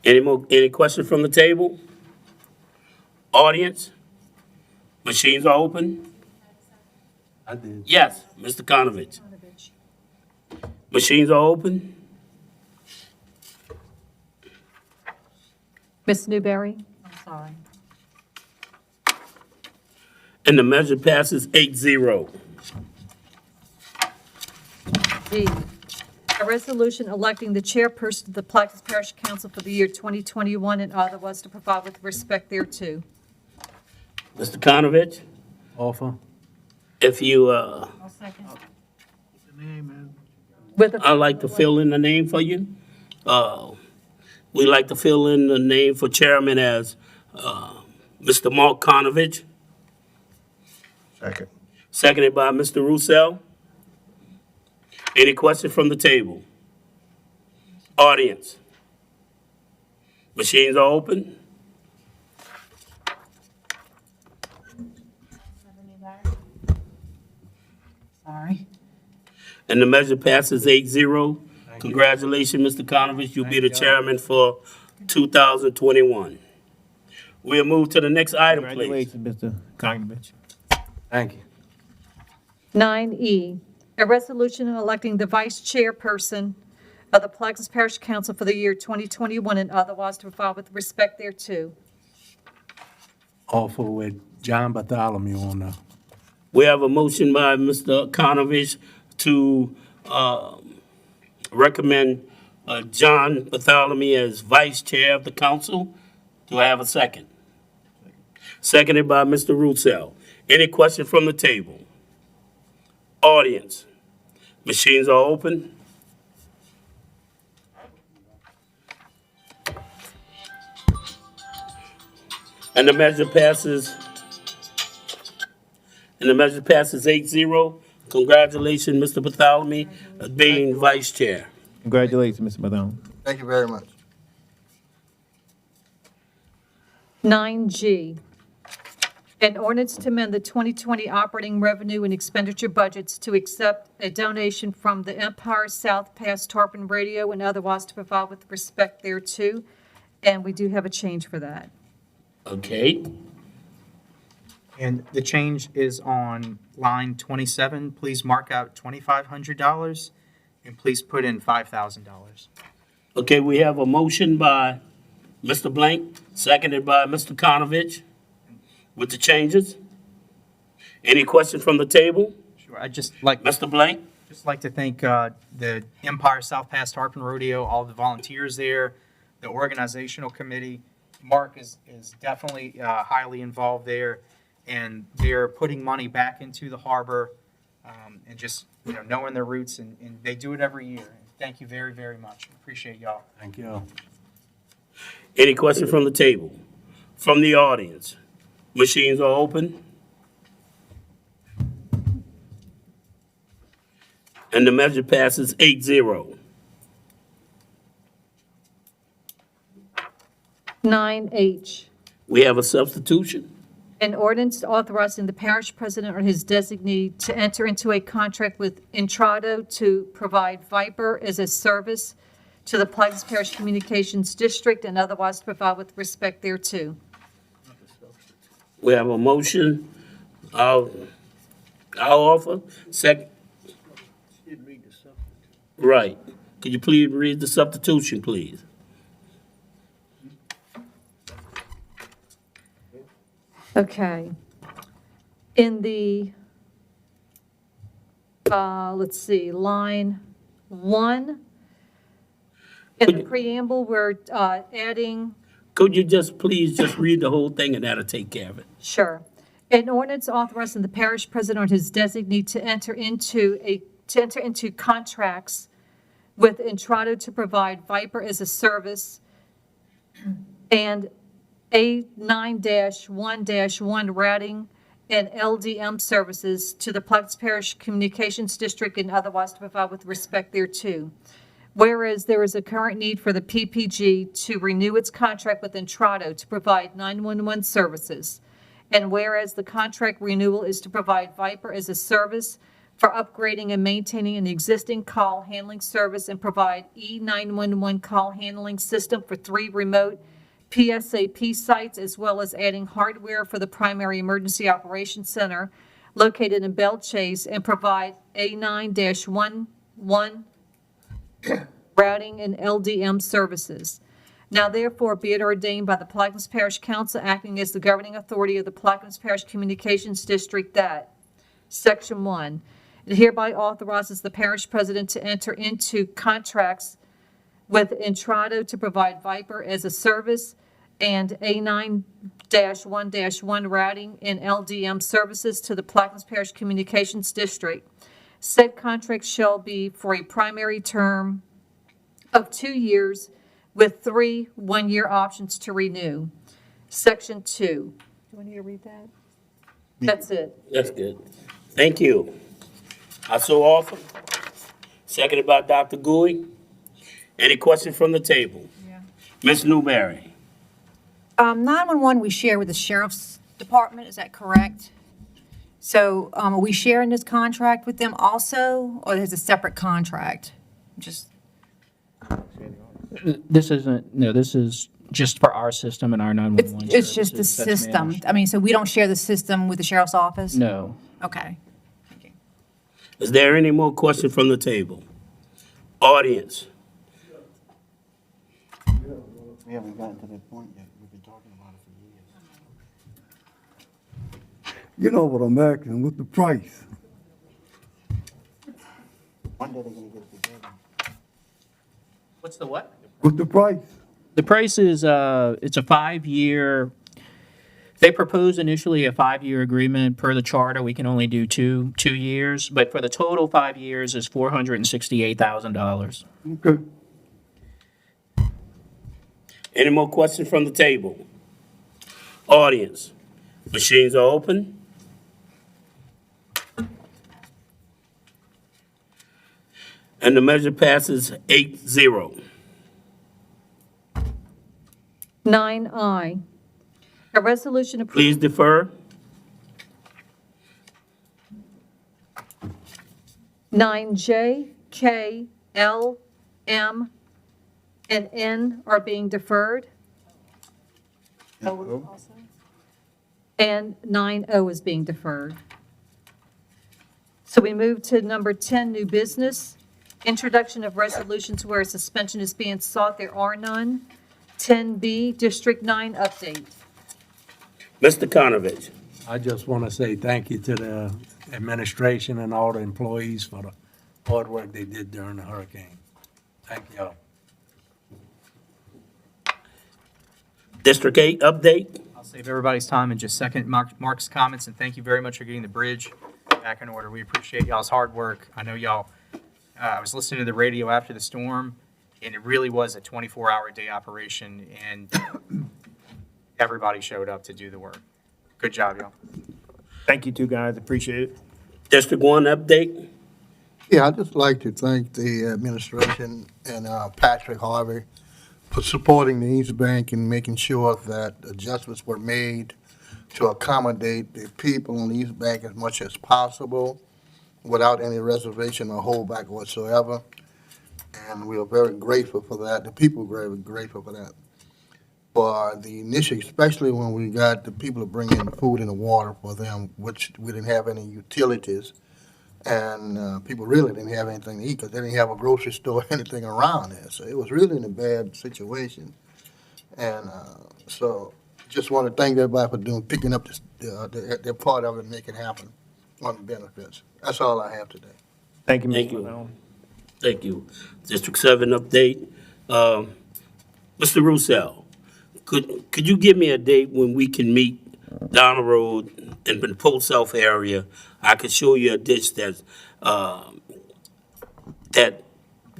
Any questions from the table? Audience? Machines are open? I did. Yes, Mr. COGNEVICH. Machines are open? Ms. Newberry? I'm sorry. And the measure passes 8-0. D, a resolution electing the chairperson of the Plaquemines Parish Council for the year 2021 and otherwise to provide with respect thereto. Mr. COGNEVICH, Offer. if you, I'll second. With a I'd like to fill in the name for you. We'd like to fill in the name for chairman as Mr. Mark COGNEVICH, Second. seconded by Mr. Roussel. Any questions from the table? Audience? Machines are open? Sorry. And the measure passes 8-0. Congratulations, Mr. COGNEVICH. You'll be the chairman for 2021. We'll move to the next item, please. Congratulations, Mr. COGNEVICH. Thank you. 9E, a resolution electing the vice chairperson of the Plaquemines Parish Council for the year 2021 and otherwise to provide with respect thereto. Offer with John Bartholomew on the. We have a motion by Mr. COGNEVICH to recommend John Bartholomew as vice chair of the council. Do I have a second? Seconded by Mr. Roussel. Any question from the table? Audience? Machines are open. And the measure passes. And the measure passes 8-0. Congratulations, Mr. Bartholomew, as being vice chair. Congratulations, Mr. Bartholomew. Thank you very much. 9G, an ordinance to amend the 2020 operating revenue and expenditure budgets to accept a donation from the Empire South Pass Tarpon Radio and otherwise to provide with respect thereto. And we do have a change for that. Okay. And the change is on line 27. Please mark out $2,500 and please put in $5,000. Okay, we have a motion by Mr. Blank, seconded by Mr. COGNEVICH with the changes. Any questions from the table? Sure, I'd just like Mr. Blank? Just like to thank the Empire South Pass Tarpon Rodeo, all the volunteers there, the organizational committee. Mark is definitely highly involved there, and they're putting money back into the harbor and just knowing their roots, and they do it every year. Thank you very, very much. Appreciate y'all. Thank you. Any questions from the table? From the audience? Machines are open. And the measure passes 8-0. 9H, We have a substitution. an ordinance authorizing the parish president or his designee to enter into a contract with Intrado to provide Viper as a service to the Plaquemines Parish Communications District and otherwise to provide with respect thereto. We have a motion. I'll offer. Second. Right. Could you please read the substitution, please? Okay. In the, let's see, line 1, in the preamble, we're adding, Could you please read the whole thing and that'll take care of it? sure, an ordinance authorizing the parish president or his designee to enter into contracts with Intrado to provide Viper as a service, and A9-1-1 routing and LDM services to the Plaquemines Parish Communications District and otherwise to provide with respect thereto. Whereas there is a current need for the PPG to renew its contract with Entrado to provide 911 services. And whereas the contract renewal is to provide Viper as a service for upgrading and maintaining an existing call handling service and provide E911 call handling system for 3 remote PSAP sites, as well as adding hardware for the primary emergency operations center located in Belle Chase, and provide A9-11 routing and LDM services. Now therefore be it ordained by the Plaquemines Parish Council acting as the governing authority of the Plaquemines Parish Communications District that, Section 1, it hereby authorizes the parish president to enter into contracts with Entrado to provide Viper as a service and A9-1-1 routing and LDM services to the Plaquemines Parish Communications District. Said contract shall be for a primary term of 2 years with 3 one-year options to renew. Section 2. Do you want me to read that? That's it. That's good. Thank you. I so offer. Seconded by Dr. Gouy. Any questions from the table? Yeah. Ms. Newberry. 911 we share with the sheriff's department, is that correct? So are we sharing this contract with them also, or there's a separate contract? Just, This isn't, no, this is just for our system and our 911. it's just the services that's system. managed. I mean, so we don't share the system with the sheriff's office? No. Okay. Is there any more questions from the table? Audience. We haven't gotten to that point yet. We've been talking about it for years. You know what I'm asking, what's the price? One day they're gonna get it together. What's the what? What's the price? The price is, it's a 5-year, they proposed initially a 5-year agreement. Per the charter, we can only do two years, but for the total 5 years is $468,000. Okay. Any more questions from the table? Audience. Machines are open. And the measure passes 8-0. 9I, a resolution approving. Please defer. 9J, K, L, M, and N are being deferred. And 9O is being deferred. So we move to number 10, new business. Introduction of resolutions where a suspension is being sought. There are none. 10B, District 9 update. Mr. COGNEVICH. I just want to say thank you to the administration and all the employees for the hard work they did during the hurricane. Thank y'all. District 8 update. I'll save everybody's time in just a second. Mark's comments, and thank you very much for getting the bridge back in order. We appreciate y'all's hard work. I know y'all, I was listening to the radio after the storm, and it really was a 24-hour day operation, and everybody showed up to do the work. Good job, y'all. Thank you two guys, appreciate it. District 1 update. Yeah, I'd just like to thank the administration and Patrick Harvey for supporting the East Bank and making sure that adjustments were made to accommodate the people on the East Bank as much as possible without any reservation or holdback whatsoever. And we are very grateful for that. The people are very grateful for that. For the initial, especially when we got the people to bring in the food and the water for them, which we didn't have any utilities. And people really didn't have anything to eat because they didn't have a grocery store or anything around there. So it was really in a bad situation. And so just want to thank everybody for picking up their part of it and making it happen on the benefits. That's all I have today. Thank you, Thank Mr. you. Malone. Thank you. District 7 update. Mr. Roussel, could you give me a date when we can meet down the road in the Port South area? I could show you a ditch that's, that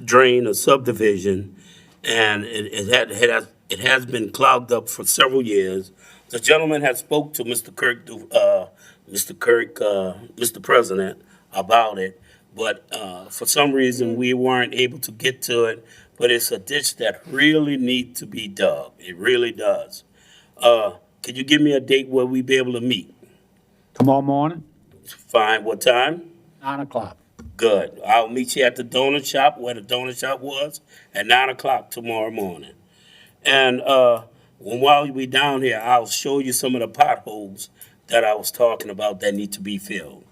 drain a subdivision, and it has been clogged up for several years. The gentleman has spoke to Mr. President about it, but for some reason, we weren't able to get to it. But it's a ditch that really needs to be dug. It really does. Could you give me a date where we be able to meet? Tomorrow morning, Fine, what time? 9 o'clock. Good. I'll meet you at the donut shop, where the donut shop was, at 9 o'clock tomorrow morning. And while we down here, I'll show you some of the potholes that I was talking about that need to be filled.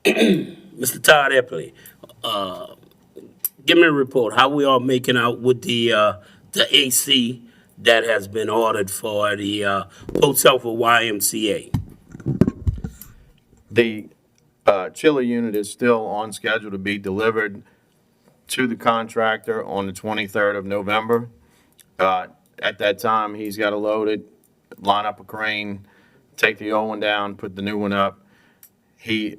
Mr. Todd Epley, give me a report. How we are making out with the AC that has been ordered for the hotel for YMCA? The chiller unit is still on schedule to be delivered to the contractor on the 23rd of November. At that time, he's got to load it, line up a crane, take the old one down, put the new one up. He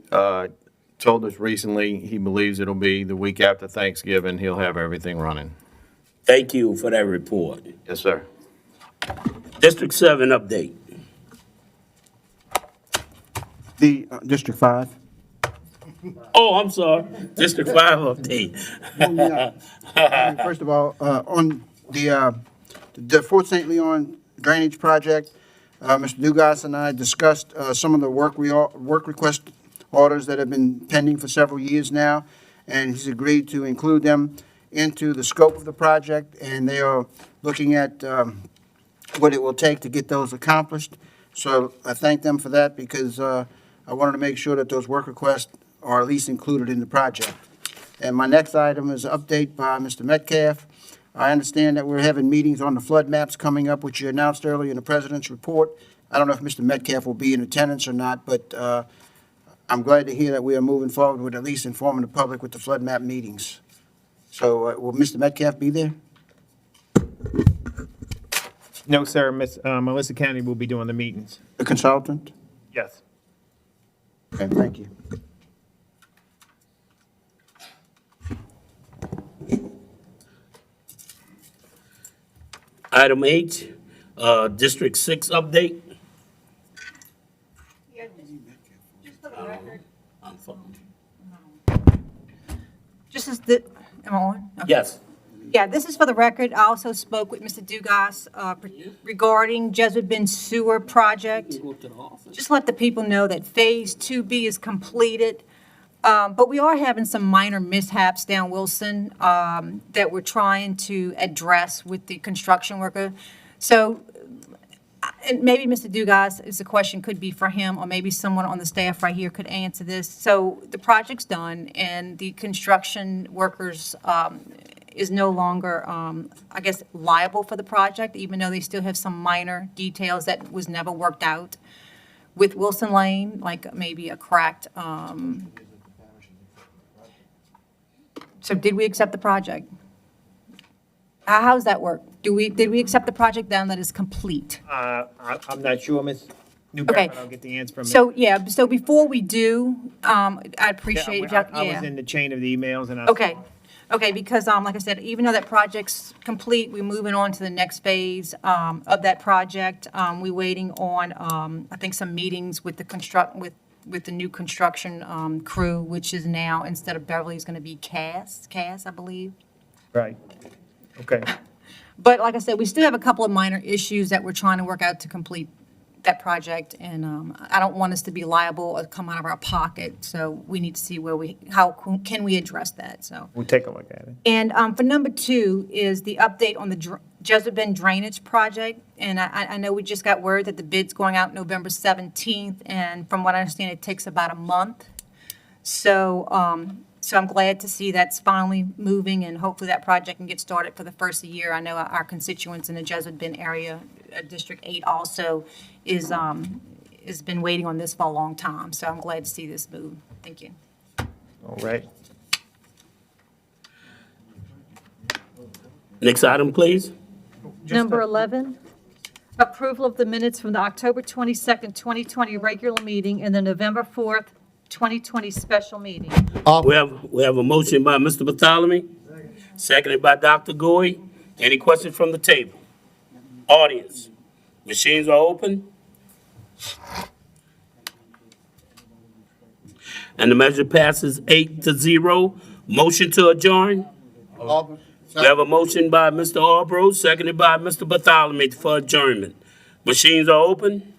told us recently he believes it'll be the week after Thanksgiving, he'll have everything running. Thank you for that report. Yes, sir. District 7 update. The District 5. Oh, I'm sorry. District 5 update. First of all, on the Fort St. Leon drainage project, Mr. Dugas and I discussed some of the work request orders that have been pending for several years now, and he's agreed to include them into the scope of the project, and they are looking at what it will take to get those accomplished. So I thank them for that, because I wanted to make sure that those work requests are at least included in the project. And my next item is an update by Mr. Metcalf. I understand that we're having meetings on the flood maps coming up, which you announced earlier in the president's report. I don't know if Mr. Metcalf will be in attendance or not, but I'm glad to hear that we are moving forward with at least informing the public with the flood map meetings. So will Mr. Metcalf be there? No, sir, Miss Melissa Kennedy will be doing the meetings. The consultant? Yes. Okay, thank you. Item 8, District 6 update. Just as the, am I on? Okay. Yes. Yeah, this is for the record. I also spoke with Mr. Dugas regarding Jesuit Bend Sewer Project. Just let the people know that Phase 2B is completed, but we are having some minor mishaps down Wilson that we're trying to address with the construction worker. So, and maybe Mr. Dugas, is a question could be for him, or maybe someone on the staff right here could answer this. So the project's done, and the construction workers is no longer, I guess, liable for the project, even though they still have some minor details that was never worked out with Wilson Lane, like maybe a cracked. So did we accept the project? How does that work? Did we accept the project down that is complete? I'm not sure, Ms. Newberry, but I'll get the answer from Ms. So, yeah, so before we do, I'd appreciate, I was in the chain of the emails, and I. Okay, because, like I said, even though that project's complete, we're moving on to the next phase of that project. We're waiting on, I think, some meetings with the with the new construction crew, which is now, instead of Beverly, is going to be Cass, I believe. Right. Okay. But like I said, we still have a couple of minor issues that we're trying to work out to complete that project, and I don't want us to be liable or come out of our pocket, so we need to see how can we address that, so. We'll take a look at it. And for number 2 is the update on the Jesuit Bend drainage project, and I know we just got word that the bid's going out November 17th, and from what I understand, it takes about a month. So, so I'm glad to see that's finally moving, and hopefully that project can get started for the first of the year. I know our constituents in the Jesuit Bend area, District 8 also, has been waiting on this for a long time, so I'm glad to see this move. Thank you. All right. Next item, please. Number 11, approval of the minutes from the October 22nd, 2020 regular meeting and the November 4th, 2020 special meeting. We have a motion by Mr. Bartholomew, seconded by Dr. Goy. Any questions from the table? Audience, machines are open. And the measure passes 8-0. Motion to adjourn. We have a motion by Mr. Albro, seconded by Mr. Bartholomew for adjournment. Machines are open.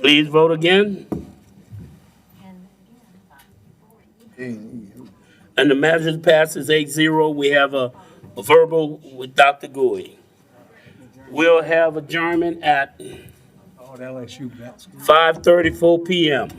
Please vote again. And the measure passes 8-0. We have a verbal with Dr. Gui. We'll have adjournment at Oh, LSU bets. 5:34 PM.